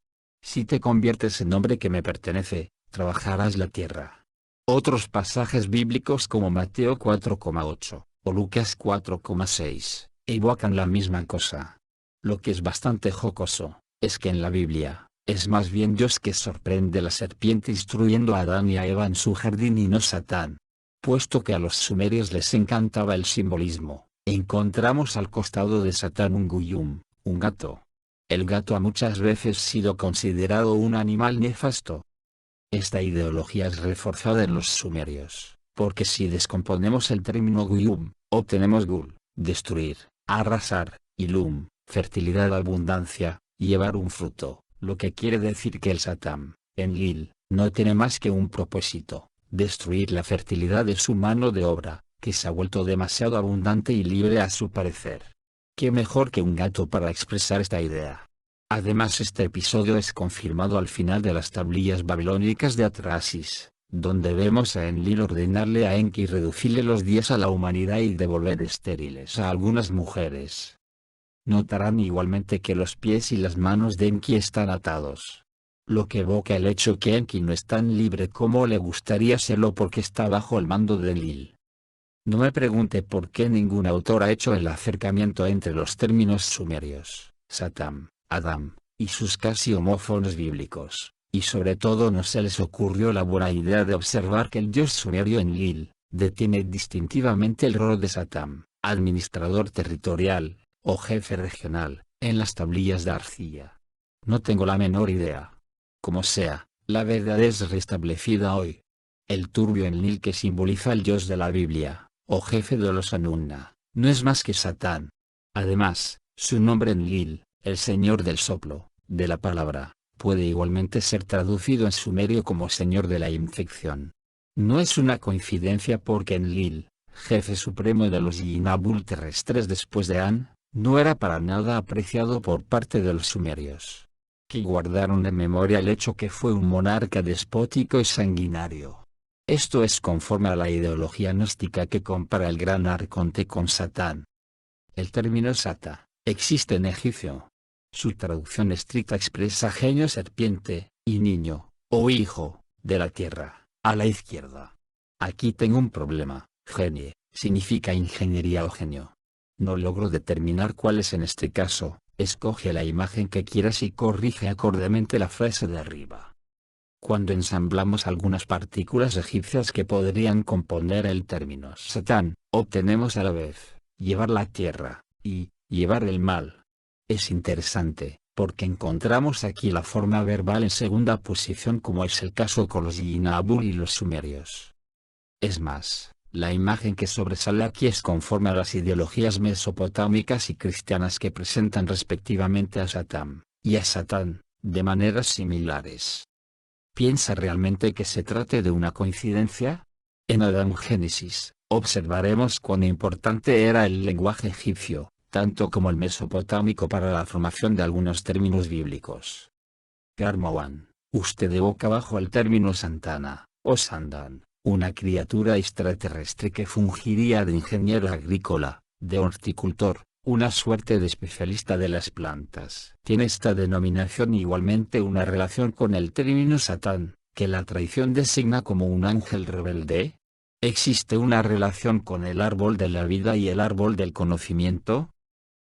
Si te conviertes en hombre que me pertenece, trabajarás la tierra. Otros pasajes bíblicos como Mateo 4,8 o Lucas 4,6 evocan la misma cosa. Lo que es bastante jocoso, es que en la Biblia, es más bien Dios que sorprende a la serpiente instruyendo a Adán y a Eva en su jardín y no Satán. Puesto que a los sumerios les encantaba el simbolismo, encontramos al costado de Satán un guyum, un gato. El gato ha muchas veces sido considerado un animal nefasto. Esta ideología es reforzada en los sumerios, porque si descomponemos el término guyum, obtenemos gul, destruir, arrasar, y lum, fertilidad, abundancia, llevar un fruto, lo que quiere decir que el Satán, Enlil, no tiene más que un propósito, destruir la fertilidad de su mano de obra, que se ha vuelto demasiado abundante y libre a su parecer. ¿Qué mejor que un gato para expresar esta idea? Además, este episodio es confirmado al final de las tablillas babilónicas de Atrasis, donde vemos a Enlil ordenarle a Enki reducirle los días a la humanidad y devolver estériles a algunas mujeres. Notarán igualmente que los pies y las manos de Enki están atados, lo que evoca el hecho que Enki no es tan libre como le gustaría serlo porque está bajo el mando de Enlil. No me pregunte por qué ningún autor ha hecho el acercamiento entre los términos sumerios, Satán, Adán, y sus casi homófonos bíblicos, y sobre todo no se les ocurrió la buena idea de observar que el dios sumerio Enlil, detiene distintivamente el rol de Satán, administrador territorial, o jefe regional, en las tablillas de arcilla. No tengo la menor idea. Como sea, la verdad es restablecida hoy. El turbio Enlil que simboliza el dios de la Biblia, o jefe de los Anunna, no es más que Satán. Además, su nombre Enlil, el señor del soplo, de la palabra, puede igualmente ser traducido en sumerio como señor de la infección. No es una coincidencia porque Enlil, jefe supremo de los Yinabul terrestres después de An, no era para nada apreciado por parte de los sumerios, que guardaron en memoria el hecho que fue un monarca despótico y sanguinario. Esto es conforme a la ideología gnóstica que compara el gran arconte con Satán. El término Sata existe en egipcio. Su traducción estricta expresa genio serpiente, y niño, o hijo, de la tierra, a la izquierda. Aquí tengo un problema. Genie significa ingeniería o genio. No logro determinar cuál es en este caso. Escoge la imagen que quieras y corrige acordemente la frase de arriba. Cuando ensamblamos algunas partículas egipcias que podrían componer el término Satán, obtenemos a la vez, llevar la tierra, y, llevar el mal. Es interesante, porque encontramos aquí la forma verbal en segunda posición como es el caso con los Yinabul y los sumerios. Es más, la imagen que sobresale aquí es conforme a las ideologías mesopotámicas y cristianas que presentan respectivamente a Satán, y a Satán, de maneras similares. ¿Piensa realmente que se trate de una coincidencia? En Adán Génesis, observaremos cuán importante era el lenguaje egipcio, tanto como el mesopotámico para la formación de algunos términos bíblicos. Karmawan, Usted evoca bajo el término Santana, o Sandan, una criatura extraterrestre que fungiría de ingeniero agrícola, de horticultor, una suerte de especialista de las plantas. ¿Tiene esta denominación igualmente una relación con el término Satán, que la tradición designa como un ángel rebelde? ¿Existe una relación con el árbol de la vida y el árbol del conocimiento?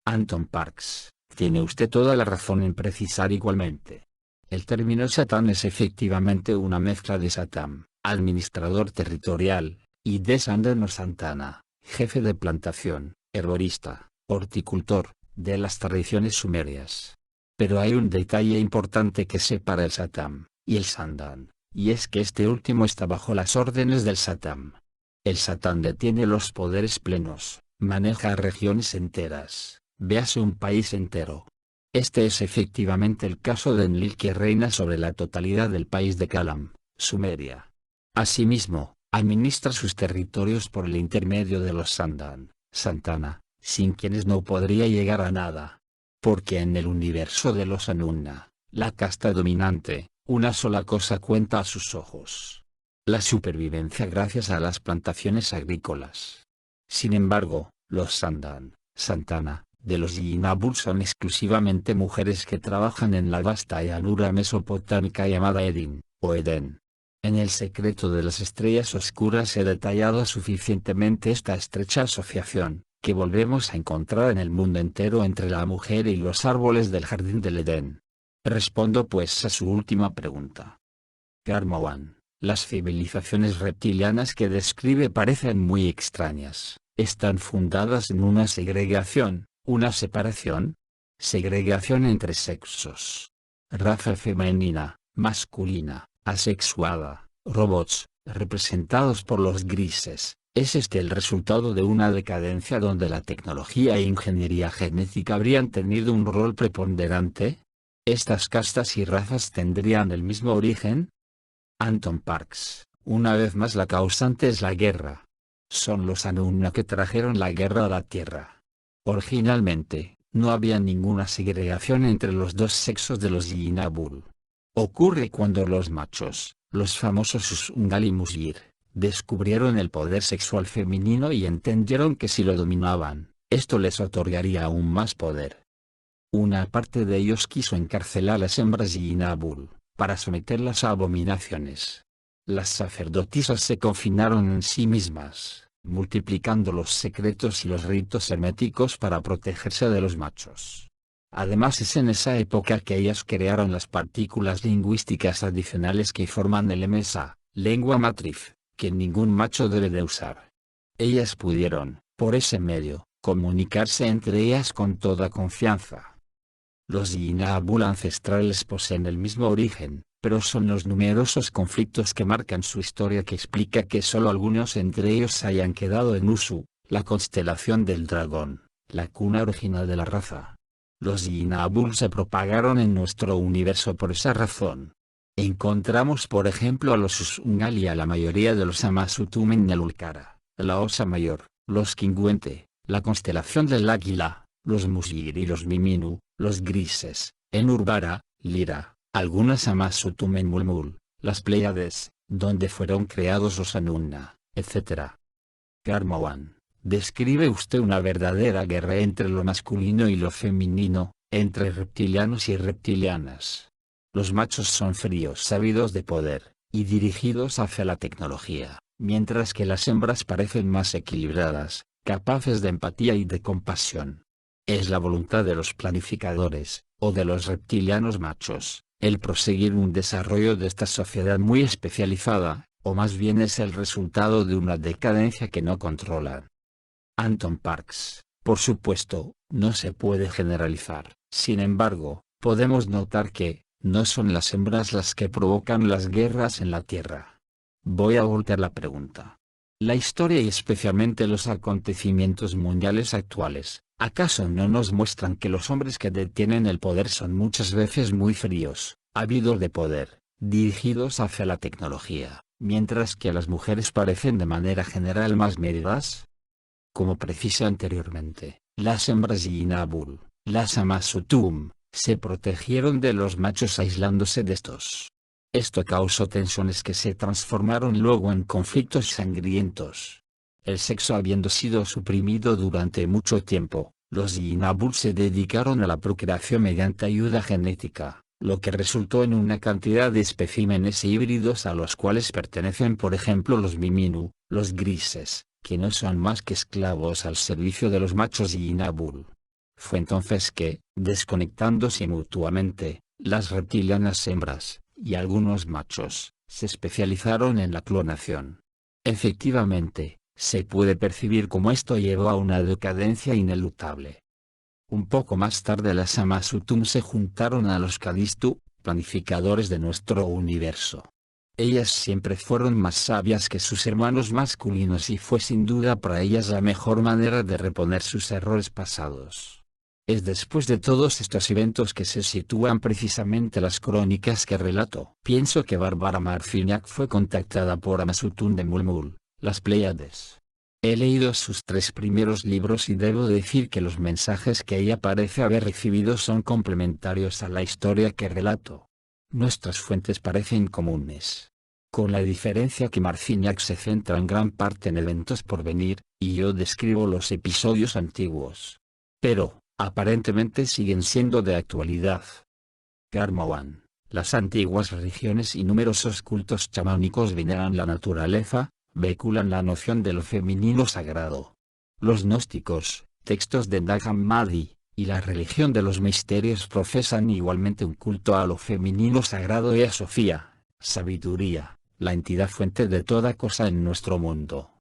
Anton Parks, tiene usted toda la razón en precisar igualmente. El término Satán es efectivamente una mezcla de Satán, administrador territorial, y de Sandan o Santana, jefe de plantación, herborista, horticultor, de las tradiciones sumerias. Pero hay un detalle importante que separa el Satán y el Sandan, y es que este último está bajo las órdenes del Satán. El Satán detiene los poderes plenos, maneja regiones enteras, véase un país entero. Este es efectivamente el caso de Enlil, que reina sobre la totalidad del país de Kalam, Sumeria. Asimismo, administra sus territorios por el intermedio de los Sandan, Santana, sin quienes no podría llegar a nada. Porque en el universo de los Anunna, la casta dominante, una sola cosa cuenta a sus ojos: la supervivencia gracias a las plantaciones agrícolas. Sin embargo, los Sandan, Santana, de los Yinabul son exclusivamente mujeres que trabajan en la vasta llanura mesopotámica llamada Edin, o Edén. En el secreto de las estrellas oscuras he detallado suficientemente esta estrecha asociación, que volvemos a encontrar en el mundo entero entre la mujer y los árboles del jardín del Edén. Respondo pues a su última pregunta. Karmawan, las civilizaciones reptilianas que describe parecen muy extrañas. ¿Están fundadas en una segregación, una separación? Segregación entre sexos. Raza femenina, masculina, asexuada, robots, representados por los grises. ¿Es este el resultado de una decadencia donde la tecnología e ingeniería genética habrían tenido un rol preponderante? ¿Estas castas y razas tendrían el mismo origen? Anton Parks, una vez más la causante es la guerra. Son los Anunna que trajeron la guerra a la Tierra. Originalmente, no había ninguna segregación entre los dos sexos de los Yinabul. Ocurre cuando los machos, los famosos Usungal y Musyir, descubrieron el poder sexual femenino y entendieron que si lo dominaban, esto les otorgaría aún más poder. Una parte de ellos quiso encarcelar a las hembras Yinabul, para someterlas a abominaciones. Las sacerdotisas se confinaron en sí mismas, multiplicando los secretos y los ritos herméticos para protegerse de los machos. Además es en esa época que ellas crearon las partículas lingüísticas adicionales que forman el MSA, lengua matriz, que ningún macho debe de usar. Ellas pudieron, por ese medio, comunicarse entre ellas con toda confianza. Los Yinabul ancestrales poseen el mismo origen, pero son los numerosos conflictos que marcan su historia que explica que solo algunos entre ellos hayan quedado en Usu, la constelación del dragón, la cuna original de la raza. Los Yinabul se propagaron en nuestro universo por esa razón. Encontramos por ejemplo a los Usungal y a la mayoría de los Amasutum en Nelulkara, la Osa Mayor, los Kinguente, la constelación del Águila, los Musyir y los Miminu, los grises, en Urbara, Lira, algunas Amasutum en Mulmul, las Pléyades, donde fueron creados los Anunna, etc. Karmawan, describe usted una verdadera guerra entre lo masculino y lo femenino, entre reptilianos y reptilianas. Los machos son fríos, sabidos de poder, y dirigidos hacia la tecnología, mientras que las hembras parecen más equilibradas, capaces de empatía y de compasión. Es la voluntad de los planificadores, o de los reptilianos machos, el proseguir un desarrollo de esta sociedad muy especializada, o más bien es el resultado de una decadencia que no controlan. Anton Parks, por supuesto, no se puede generalizar. Sin embargo, podemos notar que, no son las hembras las que provocan las guerras en la Tierra. Voy a voltear la pregunta. La historia y especialmente los acontecimientos mundiales actuales, ¿acaso no nos muestran que los hombres que detienen el poder son muchas veces muy fríos, ávidos de poder, dirigidos hacia la tecnología, mientras que las mujeres parecen de manera general más medidas? Como precisé anteriormente, las hembras Yinabul, las Amasutum, se protegieron de los machos aislándose de estos. Esto causó tensiones que se transformaron luego en conflictos sangrientos. El sexo habiendo sido suprimido durante mucho tiempo, los Yinabul se dedicaron a la procreación mediante ayuda genética, lo que resultó en una cantidad de especímenes híbridos a los cuales pertenecen por ejemplo los Miminu, los grises, que no son más que esclavos al servicio de los machos Yinabul. Fue entonces que, desconectándose mutuamente, las reptilianas hembras, y algunos machos, se especializaron en la clonación. Efectivamente, se puede percibir cómo esto llevó a una decadencia ineluctable. Un poco más tarde las Amasutum se juntaron a los Kadistu, planificadores de nuestro universo. Ellas siempre fueron más sabias que sus hermanos masculinos y fue sin duda para ellas la mejor manera de reponer sus errores pasados. Es después de todos estos eventos que se sitúan precisamente las crónicas que relato. Pienso que Bárbara Marciniak fue contactada por Amasutun de Mulmul, las Pléyades. He leído sus 3 primeros libros y debo decir que los mensajes que ella parece haber recibido son complementarios a la historia que relato. Nuestras fuentes parecen comunes, con la diferencia que Marciniak se centra en gran parte en eventos por venir, y yo describo los episodios antiguos. Pero, aparentemente siguen siendo de actualidad. Karmawan, las antiguas religiones y numerosos cultos chamánicos veneran la naturaleza, vehiculan la noción de lo femenino sagrado. Los gnósticos, textos de Nag Hammadi, y la religión de los misterios profesan igualmente un culto a lo femenino sagrado y a Sofía, sabiduría, la entidad fuente de toda cosa en nuestro mundo.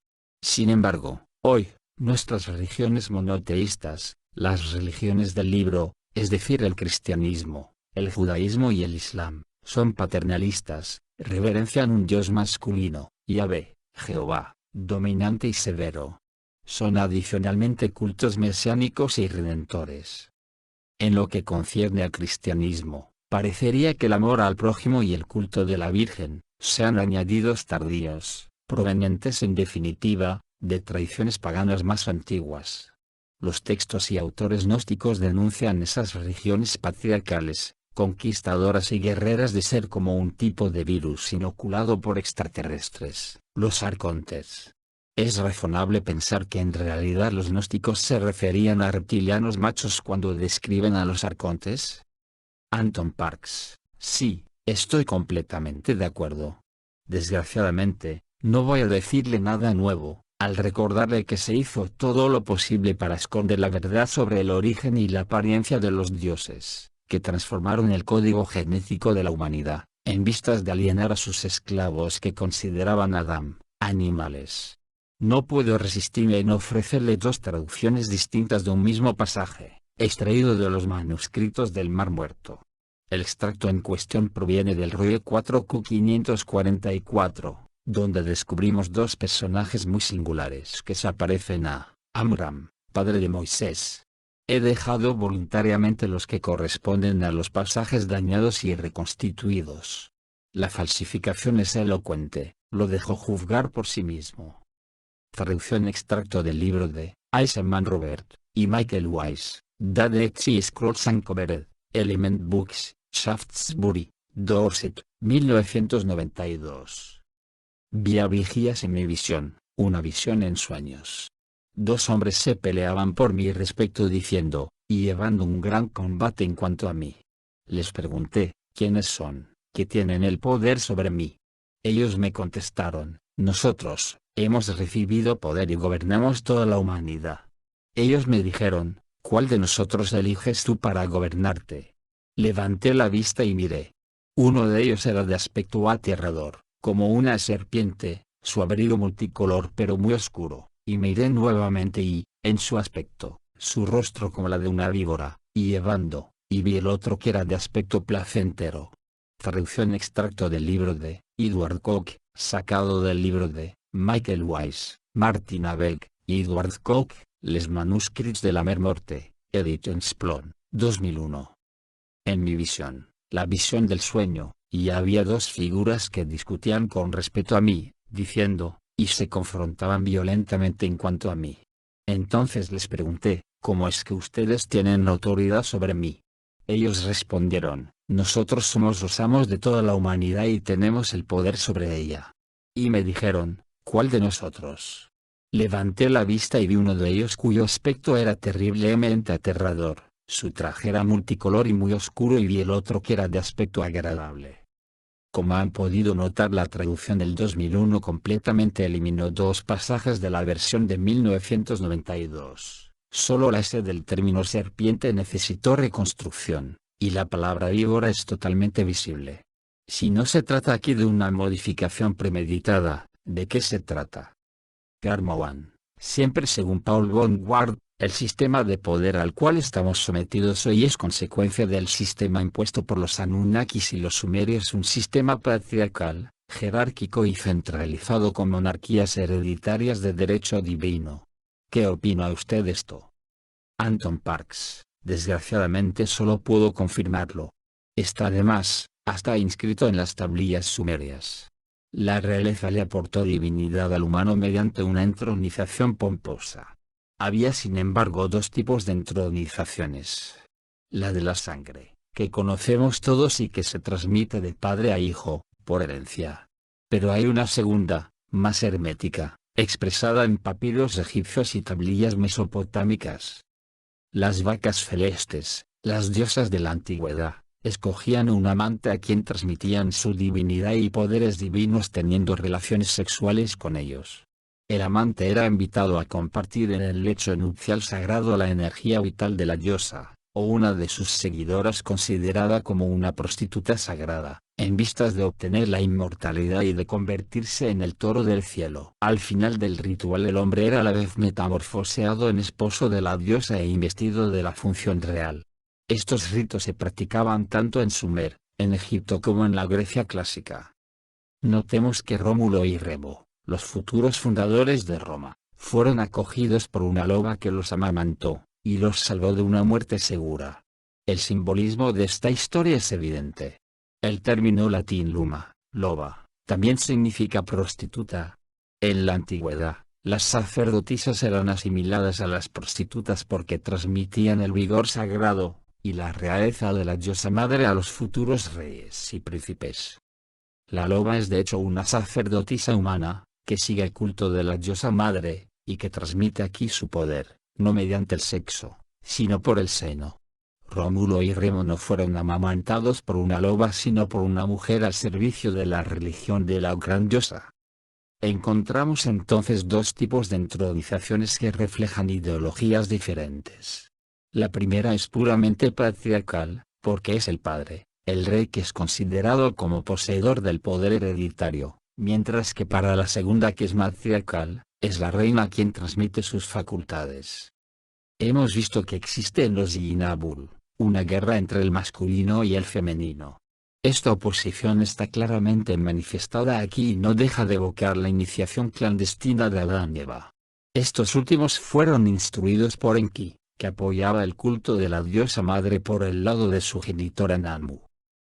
Sin embargo, hoy, nuestras religiones monoteístas, las religiones del libro, es decir el cristianismo, el judaísmo y el islam, son paternalistas, reverencian un dios masculino, Yahvé, Jehová, dominante y severo. Son adicionalmente cultos mesiánicos y redentores. En lo que concierne al cristianismo, parecería que el amor al prójimo y el culto de la Virgen, sean añadidos tardíos, provenientes en definitiva, de tradiciones paganas más antiguas. Los textos y autores gnósticos denuncian esas religiones patriarcales, conquistadoras y guerreras de ser como un tipo de virus inoculado por extraterrestres, los arcontes. Es razonable pensar que en realidad los gnósticos se referían a reptilianos machos cuando describen a los arcontes. Anton Parks: sí, estoy completamente de acuerdo. Desgraciadamente, no voy a decirle nada nuevo, al recordarle que se hizo todo lo posible para esconder la verdad sobre el origen y la apariencia de los dioses, que transformaron el código genético de la humanidad, en vistas de alienar a sus esclavos que consideraban a Adán, animales. No puedo resistirme en ofrecerle 2 traducciones distintas de un mismo pasaje, extraído de los manuscritos del Mar Muerto. El extracto en cuestión proviene del rollo 4Q544, donde descubrimos 2 personajes muy singulares que se aparecen a Amram, padre de Moisés. He dejado voluntariamente los que corresponden a los pasajes dañados y reconstituidos. La falsificación es elocuente, lo dejo juzgar por sí mismo. Traducción extracto del libro de Eisenman Robert y Michael Weiss, Dead Sea Scrolls Uncovered, Element Books, Shaftesbury, Dorset, 1992. Vía vigías en mi visión, una visión en sueños. 2 hombres se peleaban por mi respecto diciendo, y llevando un gran combate en cuanto a mí. Les pregunté, ¿quiénes son, que tienen el poder sobre mí? Ellos me contestaron, nosotros, hemos recibido poder y gobernamos toda la humanidad. Ellos me dijeron, ¿cuál de nosotros eliges tú para gobernarte? Levanté la vista y miré. Uno de ellos era de aspecto aterrador, como una serpiente, su abrigo multicolor pero muy oscuro, y miré nuevamente y, en su aspecto, su rostro como la de una víbora, y vi el otro que era de aspecto placentero. Traducción extracto del libro de Edward Koch, sacado del libro de Michael Weiss, Martin Abegg, y Edward Koch, Les Manuscrits de la Mer Morte, Edition Splon, 2001. En mi visión, la visión del sueño, y había 2 figuras que discutían con respecto a mí, diciendo, y se confrontaban violentamente en cuanto a mí. Entonces les pregunté, ¿cómo es que ustedes tienen autoridad sobre mí? Ellos respondieron, nosotros somos los amos de toda la humanidad y tenemos el poder sobre ella. Y me dijeron, ¿cuál de nosotros? Levanté la vista y vi uno de ellos cuyo aspecto era terriblemente aterrador, su traje era multicolor y muy oscuro, y vi el otro que era de aspecto agradable. Como han podido notar, la traducción del 2001 completamente eliminó dos pasajes de la versión de 1992. Solo la S del término serpiente necesitó reconstrucción, y la palabra víbora es totalmente visible. Si no se trata aquí de una modificación premeditada, ¿de qué se trata? Karma One. Siempre según Paul von Ward, el sistema de poder al cual estamos sometidos hoy es consecuencia del sistema impuesto por los Anunnakis y los Sumerios, un sistema patriarcal, jerárquico y centralizado con monarquías hereditarias de derecho divino. ¿Qué opina usted de esto? Anton Parks, desgraciadamente solo puedo confirmarlo. Está además, hasta inscrito en las tablillas sumerias. La realeza le aportó divinidad al humano mediante una entronización pomposa. Había sin embargo dos tipos de entronizaciones. La de la sangre, que conocemos todos y que se transmite de padre a hijo, por herencia. Pero hay una segunda, más hermética, expresada en papiros egipcios y tablillas mesopotámicas. Las vacas celestes, las diosas de la antigüedad, escogían un amante a quien transmitían su divinidad y poderes divinos teniendo relaciones sexuales con ellos. El amante era invitado a compartir en el lecho nupcial sagrado la energía vital de la diosa, o una de sus seguidoras considerada como una prostituta sagrada, en vistas de obtener la inmortalidad y de convertirse en el toro del cielo. Al final del ritual el hombre era a la vez metamorfoseado en esposo de la diosa e investido de la función real. Estos ritos se practicaban tanto en Sumer, en Egipto como en la Grecia clásica. Notemos que Rómulo y Remo, los futuros fundadores de Roma, fueron acogidos por una loba que los amamantó, y los salvó de una muerte segura. El simbolismo de esta historia es evidente. El término latín luma, loba, también significa prostituta. En la antigüedad, las sacerdotisas eran asimiladas a las prostitutas porque transmitían el vigor sagrado y la realeza de la diosa madre a los futuros reyes y príncipes. La loba es de hecho una sacerdotisa humana, que sigue el culto de la diosa madre, y que transmite aquí su poder, no mediante el sexo, sino por el seno. Rómulo y Remo no fueron amamantados por una loba sino por una mujer al servicio de la religión de la gran diosa. Encontramos entonces dos tipos de entronizaciones que reflejan ideologías diferentes. La primera es puramente patriarcal, porque es el padre, el rey, que es considerado como poseedor del poder hereditario, mientras que para la segunda, que es matriarcal, es la reina quien transmite sus facultades. Hemos visto que existe en los Yinabul una guerra entre el masculino y el femenino. Esta oposición está claramente manifestada aquí y no deja de evocar la iniciación clandestina de Adán y Eva. Estos últimos fueron instruidos por Enki, que apoyaba el culto de la diosa madre por el lado de su genitora Nanmu.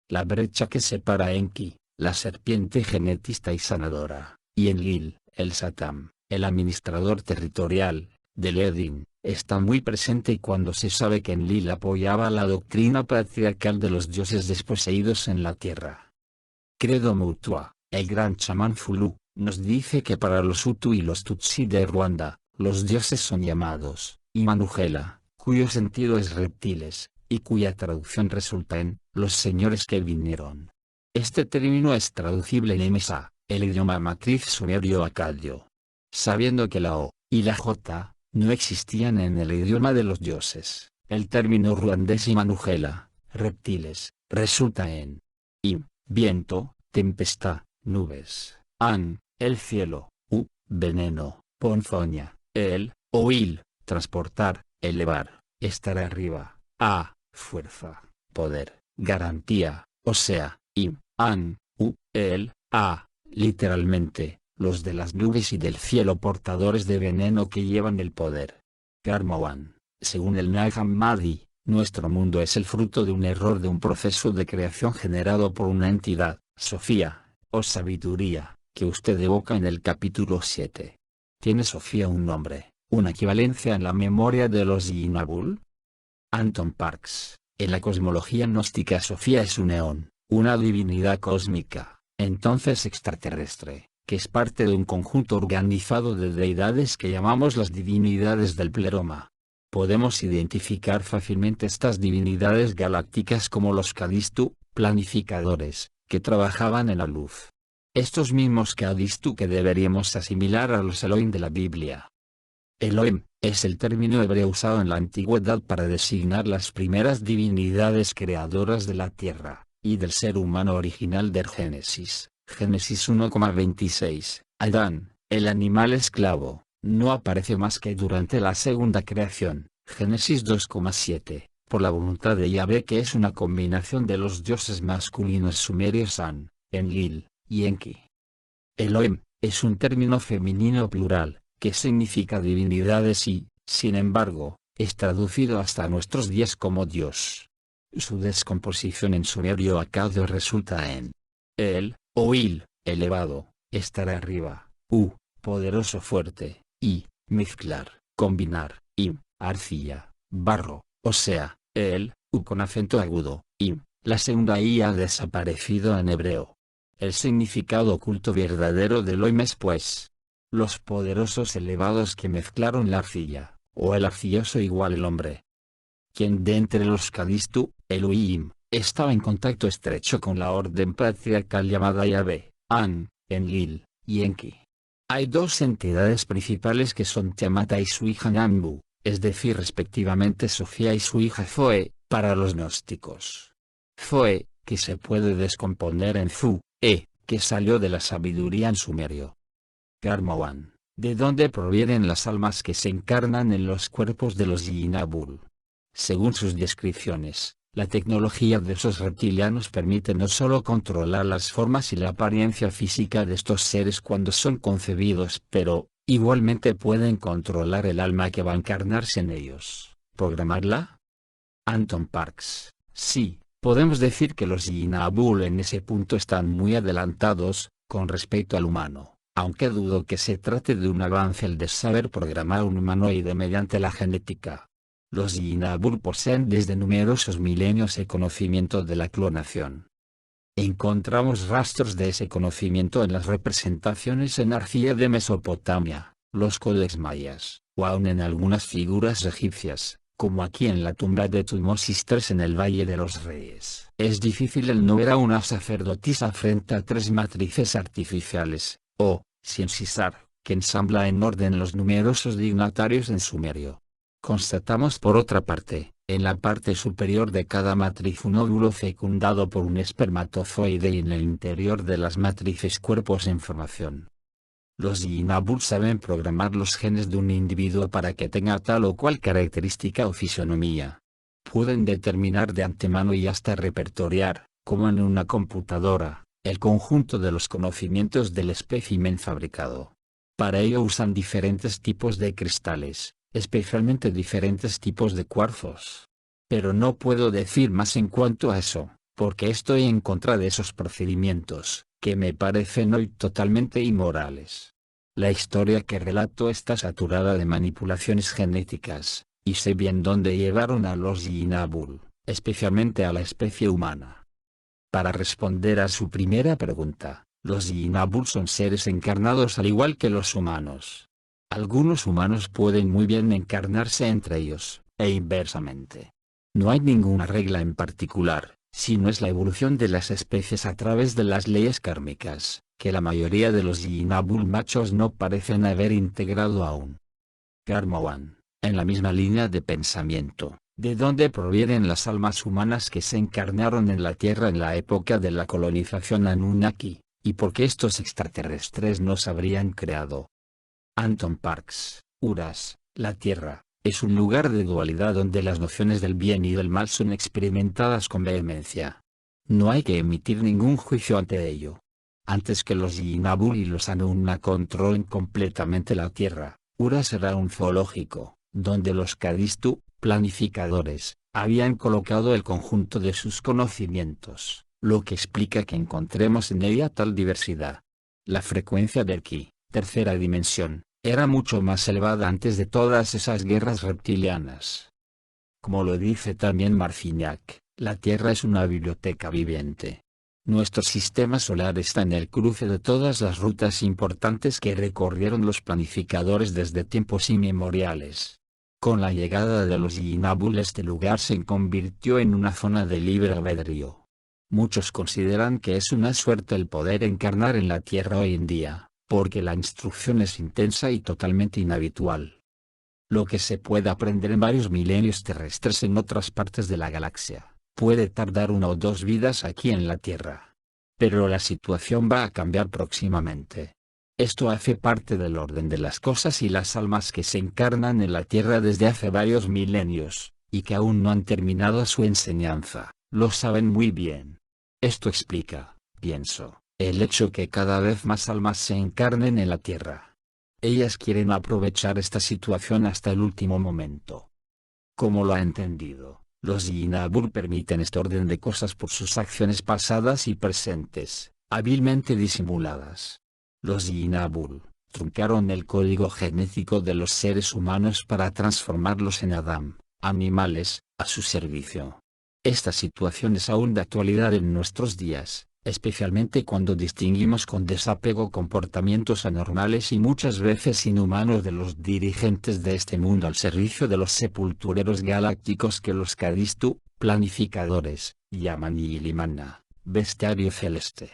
La brecha que separa a Enki, la serpiente genetista y sanadora, y Enlil, el Satam, el administrador territorial, del Edin, está muy presente, y cuando se sabe que Enlil apoyaba la doctrina patriarcal de los dioses desposeídos en la tierra. Credo Mutua, el gran chamán Fulu, nos dice que para los Hutu y los Tutsi de Ruanda, los dioses son llamados Imanujela, cuyo sentido es reptiles, y cuya traducción resulta en los señores que vinieron. Este término es traducible en Emesa, el idioma matriz sumerio-acadio. Sabiendo que la O y la J no existían en el idioma de los dioses, el término ruandés Imanujela, reptiles, resulta en Im, viento, tempestad, nubes, An, el cielo, U, veneno, ponzoña, el, oil, transportar, elevar, estar arriba, A, fuerza, poder, garantía, o sea, Im, An, U, el, A, literalmente, los de las nubes y del cielo portadores de veneno que llevan el poder. Karma One, según el Nag Hammadi, nuestro mundo es el fruto de un error de un proceso de creación generado por una entidad, Sofía, o sabiduría, que usted evoca en el capítulo 7. ¿Tiene Sofía un nombre, una equivalencia en la memoria de los Yinabul? Anton Parks, En la cosmología gnóstica Sofía es un eón, una divinidad cósmica, entonces extraterrestre, que es parte de un conjunto organizado de deidades que llamamos las divinidades del pleroma. Podemos identificar fácilmente estas divinidades galácticas como los Calistu, planificadores, que trabajaban en la luz. Estos mismos Calistu que deberíamos asimilar a los Elohim de la Biblia. Elohim es el término hebreo usado en la antigüedad para designar las primeras divinidades creadoras de la tierra, y del ser humano original del Génesis. Génesis 1,26, Adán, el animal esclavo, no aparece más que durante la segunda creación. Génesis 2,7, por la voluntad de Yahvé, que es una combinación de los dioses masculinos sumerios An, Enlil, y Enki. Elohim es un término femenino plural, que significa divinidades y, sin embargo, es traducido hasta nuestros días como Dios. Su descomposición en sumerio acado resulta en El, o Il, elevado, estar arriba, poderoso fuerte, y, mezclar, combinar, y, arcilla, barro, o sea, el, con acento agudo, y, la segunda I ha desaparecido en hebreo. El significado oculto verdadero de Elohim es pues, los poderosos elevados que mezclaron la arcilla, o el arcilloso igual el hombre. Quien de entre los Calistu, Elohim, estaba en contacto estrecho con la orden patriarcal llamada Yahvé, An, Enlil, y Enki. Hay dos entidades principales que son Tiamat y su hija Nambu, es decir respectivamente Sofía y su hija Zoe, para los gnósticos. Zoe, que se puede descomponer en Zu, que salió de la sabiduría en sumerio. Karmawan, de dónde provienen las almas que se encarnan en los cuerpos de los Yinabul. Según sus descripciones, la tecnología de esos reptilianos permite no solo controlar las formas y la apariencia física de estos seres cuando son concebidos, pero, igualmente pueden controlar el alma que va a encarnarse en ellos. ¿Programarla? Anton Parks, sí, podemos decir que los Yinabul en ese punto están muy adelantados, con respecto al humano, aunque dudo que se trate de un avance el de saber programar un humanoide mediante la genética. Los Yinabul poseen desde numerosos milenios el conocimiento de la clonación. Encontramos rastros de ese conocimiento en las representaciones en arcilla de Mesopotamia, los códex mayas, o aún en algunas figuras egipcias, como aquí en la tumba de Tutmosis III en el Valle de los Reyes. Es difícil el no ver a una sacerdotisa frente a tres matrices artificiales, o, sin cisar, que ensambla en orden los numerosos dignatarios en sumerio. Constatamos por otra parte, en la parte superior de cada matriz un óvulo fecundado por un espermatozoide y en el interior de las matrices cuerpos en formación. Los Yinabul saben programar los genes de un individuo para que tenga tal o cual característica o fisonomía. Pueden determinar de antemano y hasta repertoriar, como en una computadora, el conjunto de los conocimientos del espécimen fabricado. Para ello usan diferentes tipos de cristales, especialmente diferentes tipos de cuarzos. Pero no puedo decir más en cuanto a eso, porque estoy en contra de esos procedimientos, que me parecen hoy totalmente inmorales. La historia que relato está saturada de manipulaciones genéticas, y sé bien dónde llevaron a los Yinabul, especialmente a la especie humana. Para responder a su primera pregunta, los Yinabul son seres encarnados al igual que los humanos. Algunos humanos pueden muy bien encarnarse entre ellos, e inversamente. No hay ninguna regla en particular, sino es la evolución de las especies a través de las leyes kármicas, que la mayoría de los Yinabul machos no parecen haber integrado aún. Karmawan, en la misma línea de pensamiento, ¿de dónde provienen las almas humanas que se encarnaron en la Tierra en la época de la colonización Anunnaki, y por qué estos extraterrestres nos habrían creado? Anton Parks, Uras, la Tierra, es un lugar de dualidad donde las nociones del bien y del mal son experimentadas con vehemencia. No hay que emitir ningún juicio ante ello. Antes que los Yinabul y los Anunnaki controlen completamente la Tierra, Uras era un zoológico, donde los Calistu, planificadores, habían colocado el conjunto de sus conocimientos, lo que explica que encontremos en ella tal diversidad. La frecuencia del ki, tercera dimensión, era mucho más elevada antes de todas esas guerras reptilianas. Como lo dice también Marcignac, la Tierra es una biblioteca viviente. Nuestro sistema solar está en el cruce de todas las rutas importantes que recorrieron los planificadores desde tiempos inmemoriales. Con la llegada de los Yinabul este lugar se convirtió en una zona de libre albedrío. Muchos consideran que es una suerte el poder encarnar en la Tierra hoy en día, porque la instrucción es intensa y totalmente inhabitual. Lo que se puede aprender en varios milenios terrestres en otras partes de la galaxia, puede tardar 1 o 2 vidas aquí en la Tierra. Pero la situación va a cambiar próximamente. Esto hace parte del orden de las cosas y las almas que se encarnan en la Tierra desde hace varios milenios, y que aún no han terminado su enseñanza, lo saben muy bien. Esto explica, pienso, el hecho que cada vez más almas se encarnen en la Tierra. Ellas quieren aprovechar esta situación hasta el último momento. Como lo ha entendido, los Yinabul permiten este orden de cosas por sus acciones pasadas y presentes, hábilmente disimuladas. Los Yinabul truncaron el código genético de los seres humanos para transformarlos en Adam, animales, a su servicio. Esta situación es aún de actualidad en nuestros días, especialmente cuando distinguimos con desapego comportamientos anormales y muchas veces inhumanos de los dirigentes de este mundo al servicio de los sepultureros galácticos que los Kadistu, planificadores, llaman Ilimana, bestiario celeste.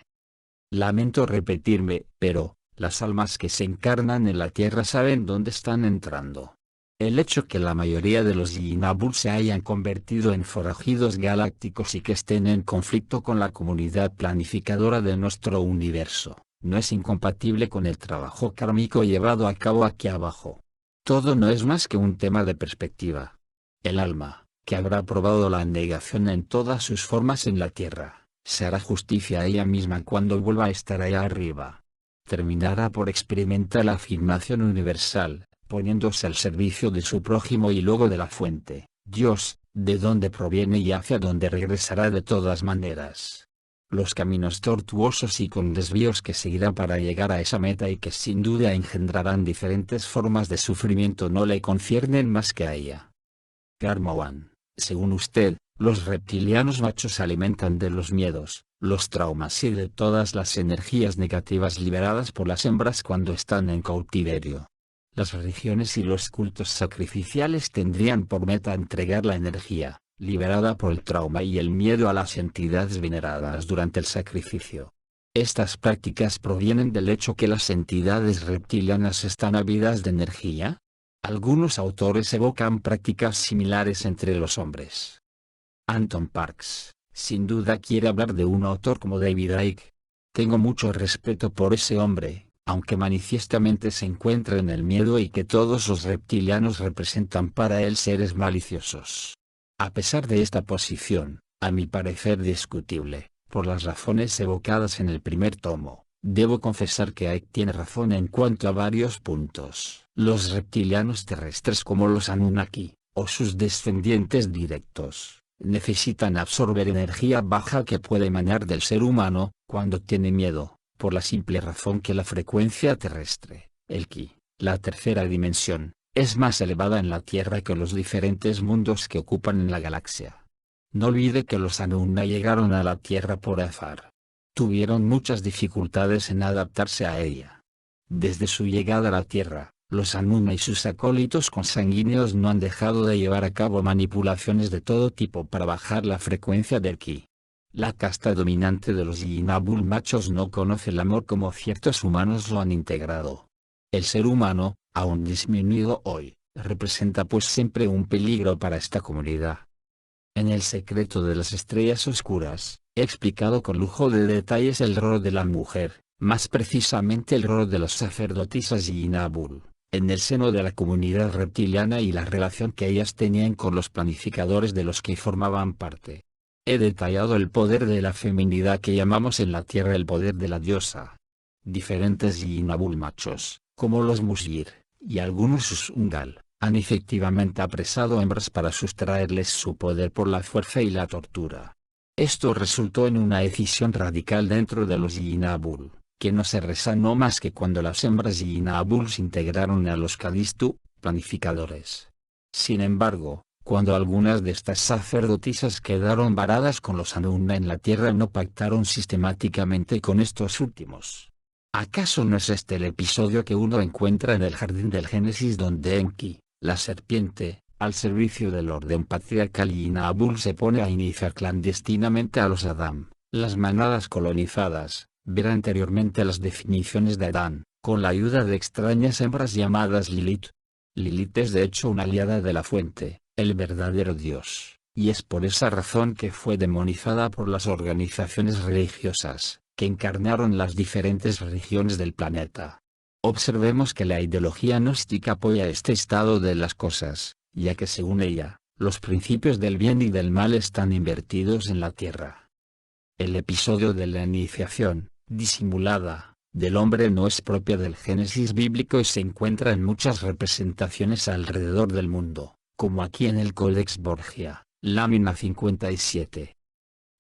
Lamento repetirme, pero, las almas que se encarnan en la Tierra saben dónde están entrando. El hecho que la mayoría de los Yinabul se hayan convertido en forajidos galácticos y que estén en conflicto con la comunidad planificadora de nuestro universo, no es incompatible con el trabajo kármico llevado a cabo aquí abajo. Todo no es más que un tema de perspectiva. El alma, que habrá probado la negación en todas sus formas en la Tierra, se hará justicia a ella misma cuando vuelva a estar allá arriba. Terminará por experimentar la afirmación universal, poniéndose al servicio de su prójimo y luego de la fuente, Dios, de donde proviene y hacia donde regresará de todas maneras. Los caminos tortuosos y con desvíos que seguirá para llegar a esa meta y que sin duda engendrarán diferentes formas de sufrimiento no le conciernen más que a ella. Karma One, según usted, los reptilianos machos se alimentan de los miedos, los traumas y de todas las energías negativas liberadas por las hembras cuando están en cautiverio. Las religiones y los cultos sacrificiales tendrían por meta entregar la energía, liberada por el trauma y el miedo a las entidades veneradas durante el sacrificio. Estas prácticas provienen del hecho que las entidades reptilianas están ávidas de energía. Algunos autores evocan prácticas similares entre los hombres. Anton Parks, sin duda quiere hablar de un autor como David Icke. Tengo mucho respeto por ese hombre, aunque manifiestamente se encuentra en el miedo y que todos los reptilianos representan para él seres maliciosos. A pesar de esta posición, a mi parecer discutible, por las razones evocadas en el primer tomo, debo confesar que Icke tiene razón en cuanto a varios puntos. Los reptilianos terrestres como los Anunnaki, o sus descendientes directos, necesitan absorber energía baja que puede emanar del ser humano, cuando tiene miedo, por la simple razón que la frecuencia terrestre, el ki, la tercera dimensión, es más elevada en la Tierra que los diferentes mundos que ocupan en la galaxia. No olvide que los Anunna llegaron a la Tierra por azar. Tuvieron muchas dificultades en adaptarse a ella. Desde su llegada a la Tierra, los Anunna y sus acólitos consanguíneos no han dejado de llevar a cabo manipulaciones de todo tipo para bajar la frecuencia del ki. La casta dominante de los Yinabul machos no conoce el amor como ciertos humanos lo han integrado. El ser humano, aún disminuido hoy, representa pues siempre un peligro para esta comunidad. En El secreto de las estrellas oscuras, he explicado con lujo de detalles el rol de la mujer, más precisamente el rol de las sacerdotisas Yinabul, en el seno de la comunidad reptiliana y la relación que ellas tenían con los planificadores de los que formaban parte. He detallado el poder de la feminidad que llamamos en la Tierra el poder de la diosa. Diferentes Yinabul machos, como los Musyir, y algunos Usungal, han efectivamente apresado hembras para sustraerles su poder por la fuerza y la tortura. Esto resultó en una decisión radical dentro de los Yinabul, que no se resanó más que cuando las hembras Yinabul se integraron a los Kadistu, planificadores. Sin embargo, Cuando algunas de estas sacerdotisas quedaron varadas con los Anunna en la tierra, no pactaron sistemáticamente con estos últimos. ¿Acaso no es este el episodio que uno encuentra en el jardín del Génesis, donde Enki, la serpiente, al servicio del orden patriarcal, y Nabul se pone a iniciar clandestinamente a los Adam, las manadas colonizadas? Ver anteriormente las definiciones de Adán, con la ayuda de extrañas hembras llamadas Lilith. Lilith es de hecho una aliada de la fuente, el verdadero Dios, y es por esa razón que fue demonizada por las organizaciones religiosas, que encarnaron las diferentes religiones del planeta. Observemos que la ideología gnóstica apoya este estado de las cosas, ya que según ella, los principios del bien y del mal están invertidos en la Tierra. El episodio de la iniciación, disimulada, del hombre no es propia del Génesis bíblico y se encuentra en muchas representaciones alrededor del mundo, como aquí en el Codex Borgia, lámina 57.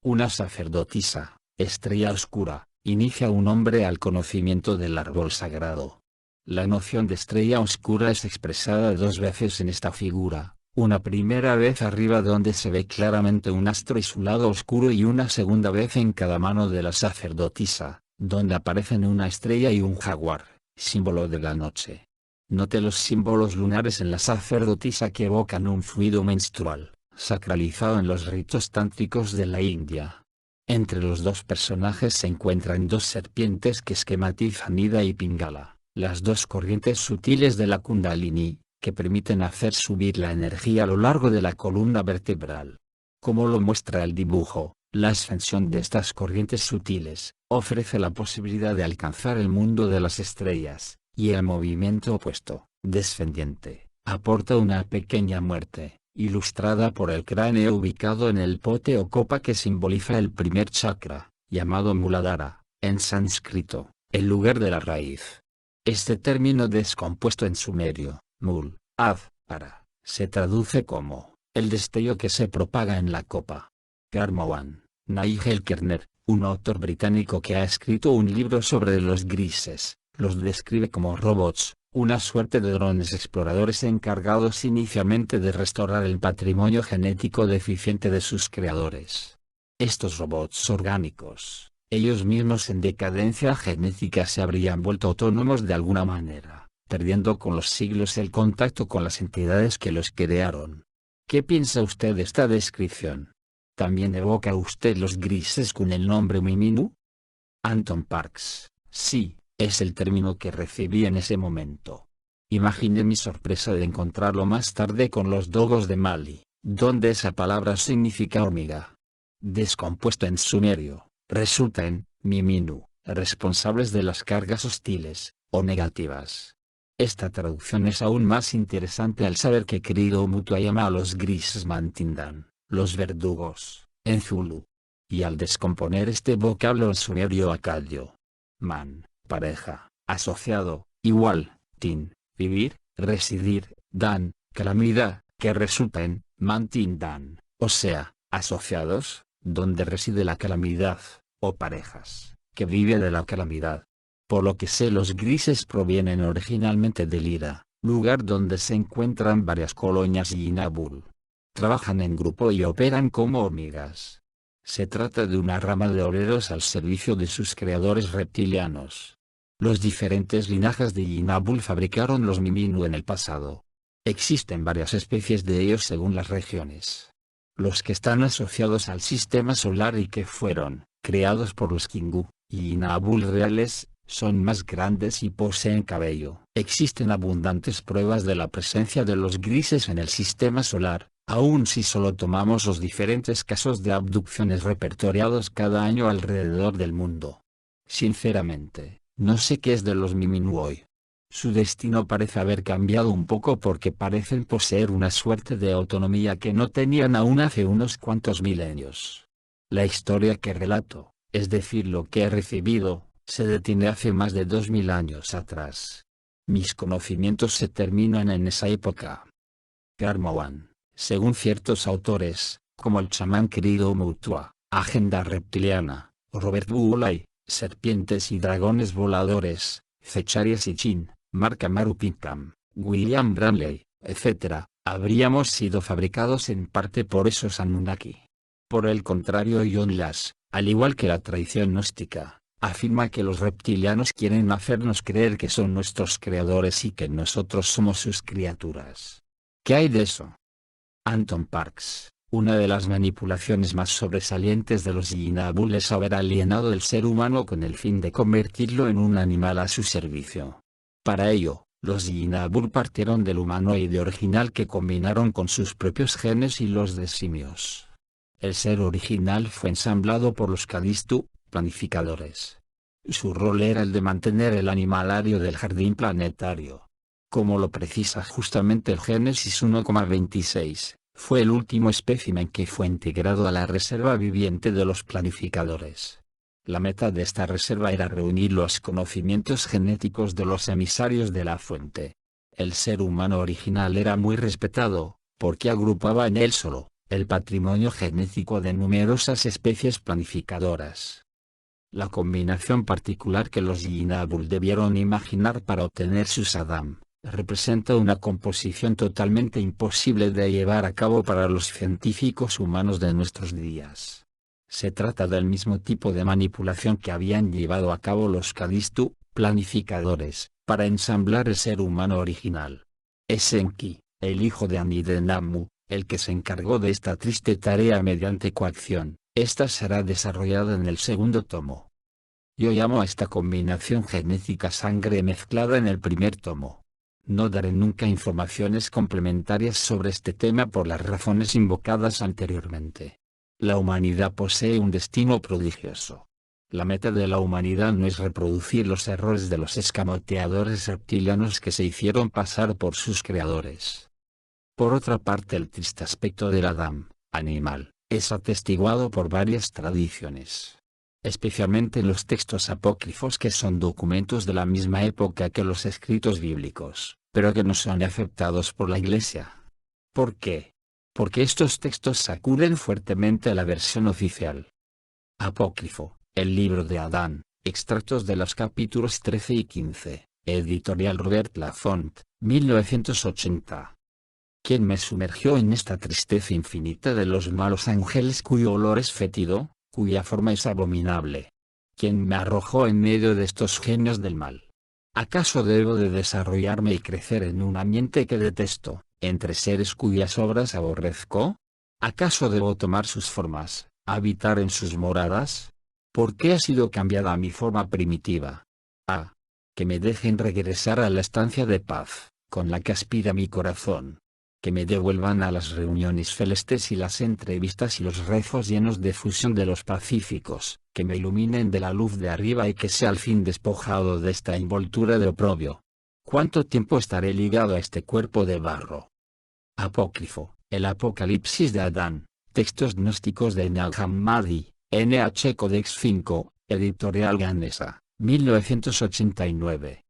Una sacerdotisa, estrella oscura, inicia a un hombre al conocimiento del árbol sagrado. La noción de estrella oscura es expresada 2 veces en esta figura. Una primera vez arriba donde se ve claramente un astro y su lado oscuro, y una segunda vez en cada mano de la sacerdotisa, donde aparecen una estrella y un jaguar, símbolo de la noche. Note los símbolos lunares en la sacerdotisa que evocan un fluido menstrual, sacralizado en los ritos tántricos de la India. Entre los dos personajes se encuentran 2 serpientes que esquematizan Ida y Pingala, las 2 corrientes sutiles de la Kundalini, que permiten hacer subir la energía a lo largo de la columna vertebral. Como lo muestra el dibujo, la ascensión de estas corrientes sutiles ofrece la posibilidad de alcanzar el mundo de las estrellas, y el movimiento opuesto, descendiente, aporta una pequeña muerte, ilustrada por el cráneo ubicado en el pote o copa que simboliza el primer chakra, llamado Muladhara, en sánscrito, el lugar de la raíz. Este término descompuesto en sumerio, Mul, Ad, para, se traduce como, el destello que se propaga en la copa. Karmowan, Nigel Kerner, un autor británico que ha escrito un libro sobre los grises, los describe como robots, una suerte de drones exploradores encargados inicialmente de restaurar el patrimonio genético deficiente de sus creadores. Estos robots orgánicos, ellos mismos en decadencia genética, se habrían vuelto autónomos de alguna manera, perdiendo con los siglos el contacto con las entidades que los crearon. ¿Qué piensa usted de esta descripción? ¿También evoca usted los grises con el nombre Miminu? Anton Parks, sí, es el término que recibí en ese momento. Imaginé mi sorpresa de encontrarlo más tarde con los dogos de Mali, donde esa palabra significa hormiga. Descompuesto en sumerio, resulta en Miminu, responsables de las cargas hostiles, o negativas. Esta traducción es aún más interesante al saber que Crido Mutua llama a los grises Mantindan, los verdugos, en Zulu. Y al descomponer este vocablo en sumerio acadio, man, pareja, asociado, igual, tin, vivir, residir, dan, calamidad, que resulta en Mantindan, o sea, asociados, donde reside la calamidad, o parejas, que vive de la calamidad. Por lo que sé, los grises provienen originalmente de Lira, lugar donde se encuentran varias colonias y Nabul. Trabajan en grupo y operan como hormigas. Se trata de una rama de obreros al servicio de sus creadores reptilianos. Los diferentes linajes de Yinabul fabricaron los Miminu en el pasado. Existen varias especies de ellos según las regiones. Los que están asociados al sistema solar y que fueron creados por los Kingu, Yinabul reales, son más grandes y poseen cabello. Existen abundantes pruebas de la presencia de los grises en el sistema solar, aun si solo tomamos los diferentes casos de abducciones repertoriados cada año alrededor del mundo. Sinceramente, no sé qué es de los Miminu hoy. Su destino parece haber cambiado un poco porque parecen poseer una suerte de autonomía que no tenían aún hace unos cuantos milenios. La historia que relato, es decir lo que he recibido, se detiene hace más de 2000 años atrás. Mis conocimientos se terminan en esa época. Karmowan, según ciertos autores, como el chamán querido Mutua, Agenda Reptiliana, Robert Boulay, Serpientes y Dragones Voladores, Zecharia Sitchin, Mark Amaru Pinkham, William Bramley, etc., Habríamos sido fabricados en parte por esos Anunnaki. Por el contrario, John Lass, al igual que la tradición gnóstica, afirma que los reptilianos quieren hacernos creer que son nuestros creadores y que nosotros somos sus criaturas. ¿Qué hay de eso? Anton Parks, una de las manipulaciones más sobresalientes de los Yinabul es haber alienado el ser humano con el fin de convertirlo en un animal a su servicio. Para ello, los Yinabul partieron del humanoide original que combinaron con sus propios genes y los de simios. El ser original fue ensamblado por los Callisto, planificadores. Su rol era el de mantener el animalario del jardín planetario. Como lo precisa justamente el Génesis 1,26, fue el último espécimen que fue integrado a la reserva viviente de los planificadores. La meta de esta reserva era reunir los conocimientos genéticos de los emisarios de la fuente. El ser humano original era muy respetado, porque agrupaba en él solo el patrimonio genético de numerosas especies planificadoras. La combinación particular que los Yinabul debieron imaginar para obtener sus Adam, representa una composición totalmente imposible de llevar a cabo para los científicos humanos de nuestros días. Se trata del mismo tipo de manipulación que habían llevado a cabo los Callisto, planificadores, para ensamblar el ser humano original. Es Enki, el hijo de Anidenamu, el que se encargó de esta triste tarea mediante coacción. Esta será desarrollada en el segundo tomo. Yo llamo a esta combinación genética sangre mezclada en el primer tomo. No daré nunca informaciones complementarias sobre este tema por las razones invocadas anteriormente. La humanidad posee un destino prodigioso. La meta de la humanidad no es reproducir los errores de los escamoteadores reptilianos que se hicieron pasar por sus creadores. Por otra parte, el triste aspecto del Adam, animal, es atestiguado por varias tradiciones. Especialmente en los textos apócrifos, que son documentos de la misma época que los escritos bíblicos, pero que no son aceptados por la Iglesia. ¿Por qué? Porque estos textos acuden fuertemente a la versión oficial. Apócrifo, el libro de Adán, extractos de los capítulos 13 y 15, editorial Robert Laffont, 1980. ¿Quién me sumergió en esta tristeza infinita de los malos ángeles cuyo olor es fétido, cuya forma es abominable? ¿Quién me arrojó en medio de estos genios del mal? ¿Acaso debo de desarrollarme y crecer en un ambiente que detesto, entre seres cuyas obras aborrezco? ¿Acaso debo tomar sus formas, habitar en sus moradas? ¿Por qué ha sido cambiada mi forma primitiva? Ah, que me dejen regresar a la estancia de paz, con la que aspira mi corazón. Que me devuelvan a las reuniones celestes y las entrevistas y los rezos llenos de fusión de los pacíficos, que me iluminen de la luz de arriba y que sea al fin despojado de esta envoltura de oprobio. ¿Cuánto tiempo estaré ligado a este cuerpo de barro? Apócrifo, el Apocalipsis de Adán, textos gnósticos de Nag Hammadi, NH Codex 5, editorial Ganesa, 1989.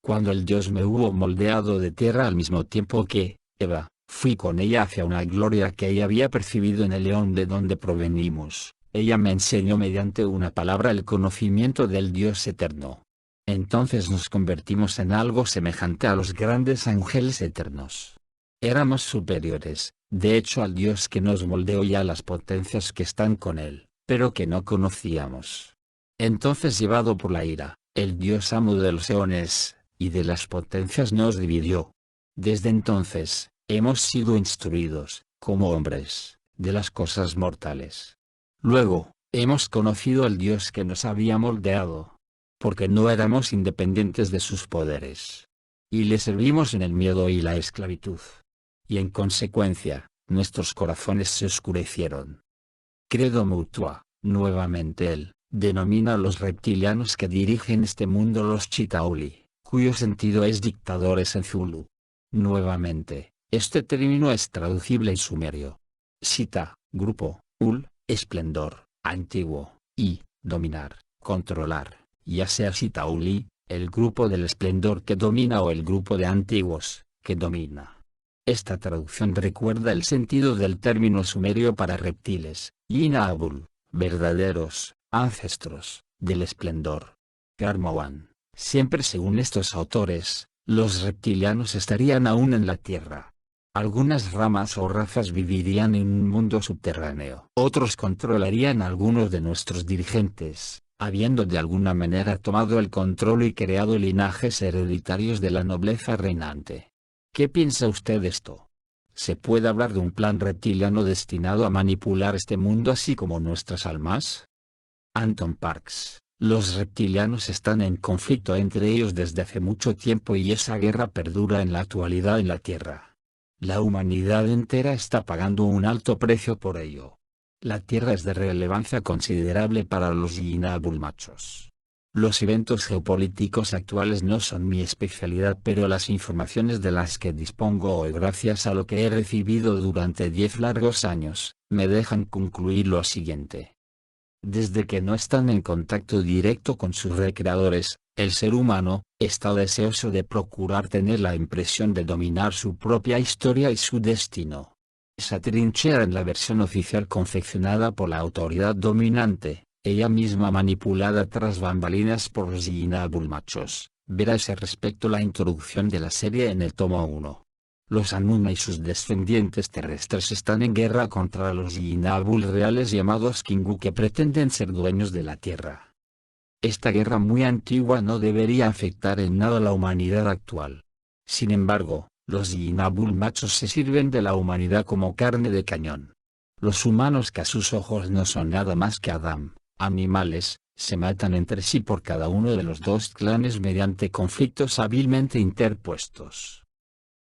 Cuando el Dios me hubo moldeado de tierra al mismo tiempo que Eva, fui con ella hacia una gloria que ella había percibido en el león de donde provenimos. Ella me enseñó mediante una palabra el conocimiento del Dios eterno. Entonces nos convertimos en algo semejante a los grandes ángeles eternos. Éramos superiores, de hecho, al Dios que nos moldeó y a las potencias que están con él, pero que no conocíamos. Entonces, llevado por la ira, el Dios amo de los eones y de las potencias nos dividió. Desde entonces, hemos sido instruidos, como hombres, de las cosas mortales. Luego, hemos conocido al Dios que nos había moldeado, porque no éramos independientes de sus poderes. Y le servimos en el miedo y la esclavitud. Y en consecuencia, nuestros corazones se oscurecieron. Credo Mutua, nuevamente él, denomina a los reptilianos que dirigen este mundo los Chitauli, cuyo sentido es dictadores en Zulu. Nuevamente, este término es traducible en sumerio. Sita, grupo, ul, esplendor, antiguo, y, dominar, controlar, ya sea Sitauli, el grupo del esplendor que domina o el grupo de antiguos, que domina. Esta traducción recuerda el sentido del término sumerio para reptiles, Yinabul, verdaderos, ancestros, del esplendor. Karmawan, siempre según estos autores, los reptilianos estarían aún en la Tierra. Algunas ramas o razas vivirían en un mundo subterráneo. Otros controlarían a algunos de nuestros dirigentes, habiendo de alguna manera tomado el control y creado linajes hereditarios de la nobleza reinante. ¿Qué piensa usted de esto? ¿Se puede hablar de un plan reptiliano destinado a manipular este mundo así como nuestras almas? Anton Parks: los reptilianos están en conflicto entre ellos desde hace mucho tiempo y esa guerra perdura en la actualidad en la Tierra. La humanidad entera está pagando un alto precio por ello. La Tierra es de relevancia considerable para los Yinabul machos. Los eventos geopolíticos actuales no son mi especialidad, pero las informaciones de las que dispongo hoy gracias a lo que he recibido durante 10 largos años, me dejan concluir lo siguiente. Desde que no están en contacto directo con sus recreadores, el ser humano está deseoso de procurar tener la impresión de dominar su propia historia y su destino. Se atrinchera en la versión oficial confeccionada por la autoridad dominante, ella misma manipulada tras bambalinas por los Yinabul machos. Ver a ese respecto la introducción de la serie en el tomo 1. Los Anuna y sus descendientes terrestres están en guerra contra los Yinabul reales llamados Kingu, que pretenden ser dueños de la Tierra. Esta guerra muy antigua no debería afectar en nada a la humanidad actual. Sin embargo, los Yinabul machos se sirven de la humanidad como carne de cañón. Los humanos, que a sus ojos no son nada más que Adam, animales, se matan entre sí por cada uno de los dos clanes mediante conflictos hábilmente interpuestos.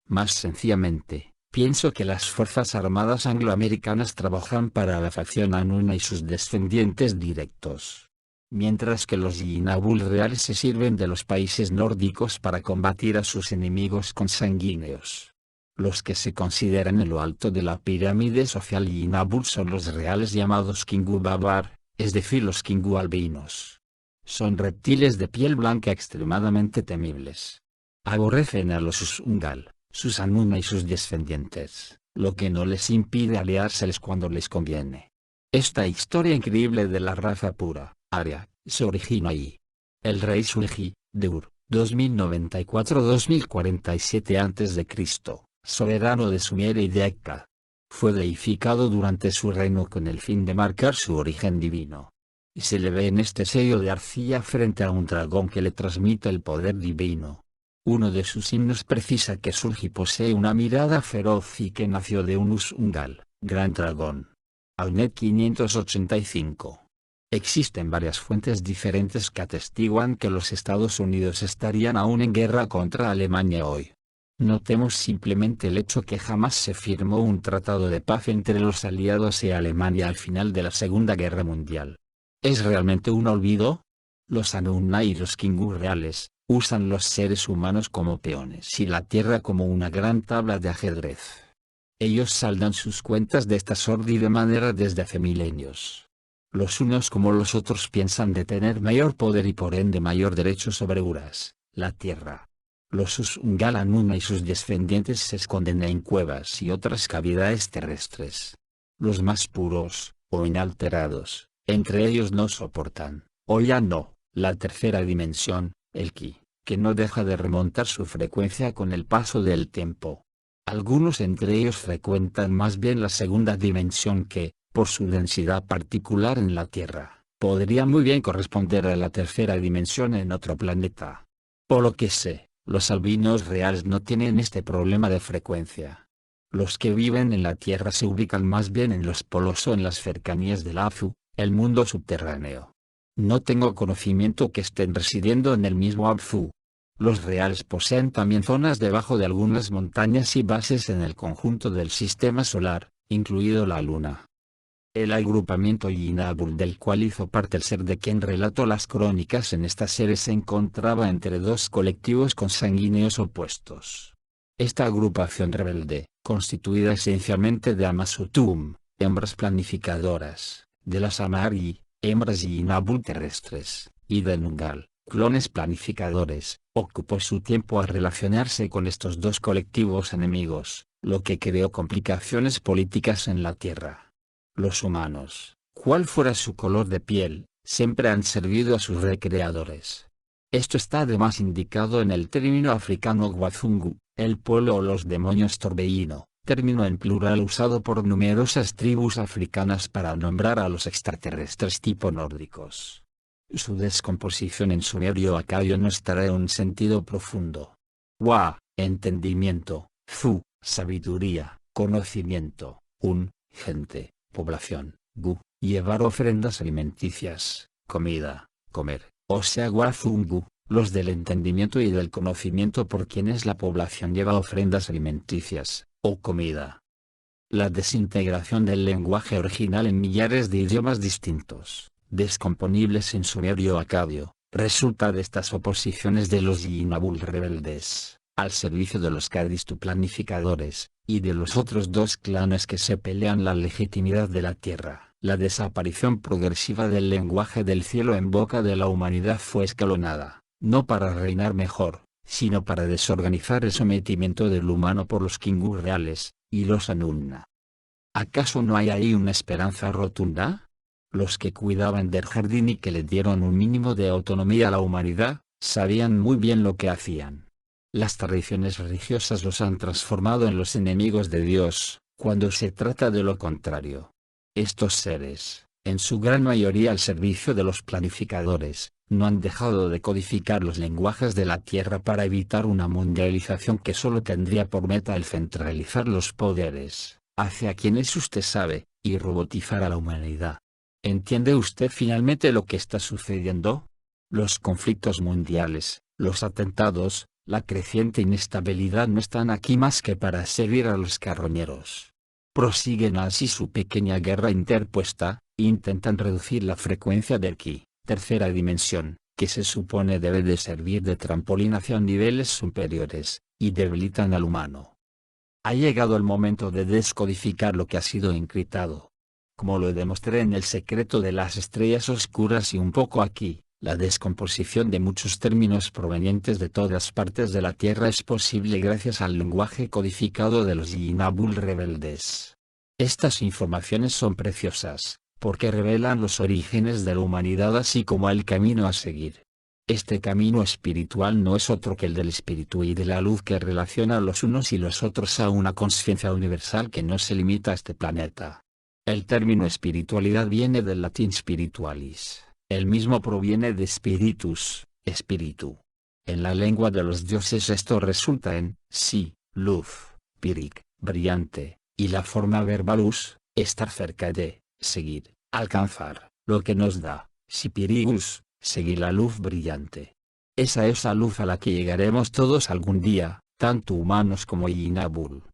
Más sencillamente, pienso que las Fuerzas Armadas angloamericanas trabajan para la facción Anuna y sus descendientes directos, mientras que los Yinabul reales se sirven de los países nórdicos para combatir a sus enemigos consanguíneos. Los que se consideran en lo alto de la pirámide social Yinabul son los reales llamados Kingu Babar, es decir, los Kingu albinos. Son reptiles de piel blanca extremadamente temibles. Aborrecen a los Usungal, sus Anuna y sus descendientes, lo que no les impide aliárseles cuando les conviene. Esta historia increíble de la raza pura, Arya, se origina ahí. El rey Sulji, de Ur, 2094-2047 a.C., soberano de Sumer y de Akka, fue deificado durante su reino con el fin de marcar su origen divino. Y se le ve en este sello de arcilla frente a un dragón que le transmite el poder divino. Uno de sus himnos precisa que Sulji posee una mirada feroz y que nació de un Usungal, gran dragón. Aunet 585. Existen varias fuentes diferentes que atestiguan que los Estados Unidos estarían aún en guerra contra Alemania hoy. Notemos simplemente el hecho que jamás se firmó un tratado de paz entre los aliados y Alemania al final de la Segunda Guerra Mundial. ¿Es realmente un olvido? Los Anuna y los Kingu reales usan los seres humanos como peones y la Tierra como una gran tabla de ajedrez. Ellos saldan sus cuentas de esta sórdida manera desde hace milenios. Los unos como los otros piensan de tener mayor poder y por ende mayor derecho sobre Uras, la Tierra. Los Usungal Anuna y sus descendientes se esconden en cuevas y otras cavidades terrestres. Los más puros, o inalterados, entre ellos no soportan, o ya no, la tercera dimensión, el Ki, que no deja de remontar su frecuencia con el paso del tiempo. Algunos entre ellos frecuentan más bien la segunda dimensión que, por su densidad particular en la Tierra, podría muy bien corresponder a la tercera dimensión en otro planeta. Por lo que sé, los albinos reales no tienen este problema de frecuencia. Los que viven en la Tierra se ubican más bien en los polos o en las cercanías del Azu, el mundo subterráneo. No tengo conocimiento que estén residiendo en el mismo Azu. Los reales poseen también zonas debajo de algunas montañas y bases en el conjunto del sistema solar, incluido la Luna. El agrupamiento Yinabul del cual hizo parte el ser de quien relato las crónicas en esta serie se encontraba entre dos colectivos consanguíneos opuestos. Esta agrupación rebelde, constituida esencialmente de Amasutum, hembras planificadoras, de las Amari, hembras Yinabul terrestres, y de Nungal, clones planificadores, ocupó su tiempo a relacionarse con estos dos colectivos enemigos, lo que creó complicaciones políticas en la Tierra. Los humanos, cual fuera su color de piel, siempre han servido a sus recreadores. Esto está además indicado en el término africano Gwazungu, el pueblo o los demonios torbellino, término en plural usado por numerosas tribus africanas para nombrar a los extraterrestres tipo nórdicos. Su descomposición en sumerio acadio nos trae un sentido profundo. Wa, entendimiento; zu, sabiduría, conocimiento; un, gente, población; gu, llevar ofrendas alimenticias, comida, comer, o sea Wazungu, los del entendimiento y del conocimiento por quienes la población lleva ofrendas alimenticias, o comida. La desintegración del lenguaje original en millares de idiomas distintos, descomponibles en sumerio acadio, resulta de estas oposiciones de los Yinabul rebeldes, al servicio de los Kadistu planificadores, y de los otros dos clanes que se pelean la legitimidad de la tierra. La desaparición progresiva del lenguaje del cielo en boca de la humanidad fue escalonada, no para reinar mejor, sino para desorganizar el sometimiento del humano por los Kingu reales, y los Anunna. ¿Acaso no hay ahí una esperanza rotunda? Los que cuidaban del jardín y que le dieron un mínimo de autonomía a la humanidad, sabían muy bien lo que hacían. Las tradiciones religiosas los han transformado en los enemigos de Dios, cuando se trata de lo contrario. Estos seres, en su gran mayoría al servicio de los planificadores, no han dejado de codificar los lenguajes de la Tierra para evitar una mundialización que solo tendría por meta el centralizar los poderes, hacia quienes usted sabe, y robotizar a la humanidad. ¿Entiende usted finalmente lo que está sucediendo? Los conflictos mundiales, los atentados, la creciente inestabilidad no están aquí más que para servir a los carroñeros. Prosiguen así su pequeña guerra interpuesta, intentan reducir la frecuencia del ki, tercera dimensión, que se supone debe de servir de trampolín hacia niveles superiores, y debilitan al humano. Ha llegado el momento de descodificar lo que ha sido encriptado. Como lo demostré en El secreto de las estrellas oscuras y un poco aquí, la descomposición de muchos términos provenientes de todas partes de la Tierra es posible gracias al lenguaje codificado de los Yinabul rebeldes. Estas informaciones son preciosas, porque revelan los orígenes de la humanidad así como el camino a seguir. Este camino espiritual no es otro que el del espíritu y de la luz que relaciona a los unos y los otros a una conciencia universal que no se limita a este planeta. El término espiritualidad viene del latín spiritualis. El mismo proviene de spiritus, espíritu. En la lengua de los dioses esto resulta en, sí, luz, pirik, brillante, y la forma verbalus, estar cerca de, seguir, alcanzar, lo que nos da, sipirigus, seguir la luz brillante. Esa luz a la que llegaremos todos algún día, tanto humanos como Yinabul.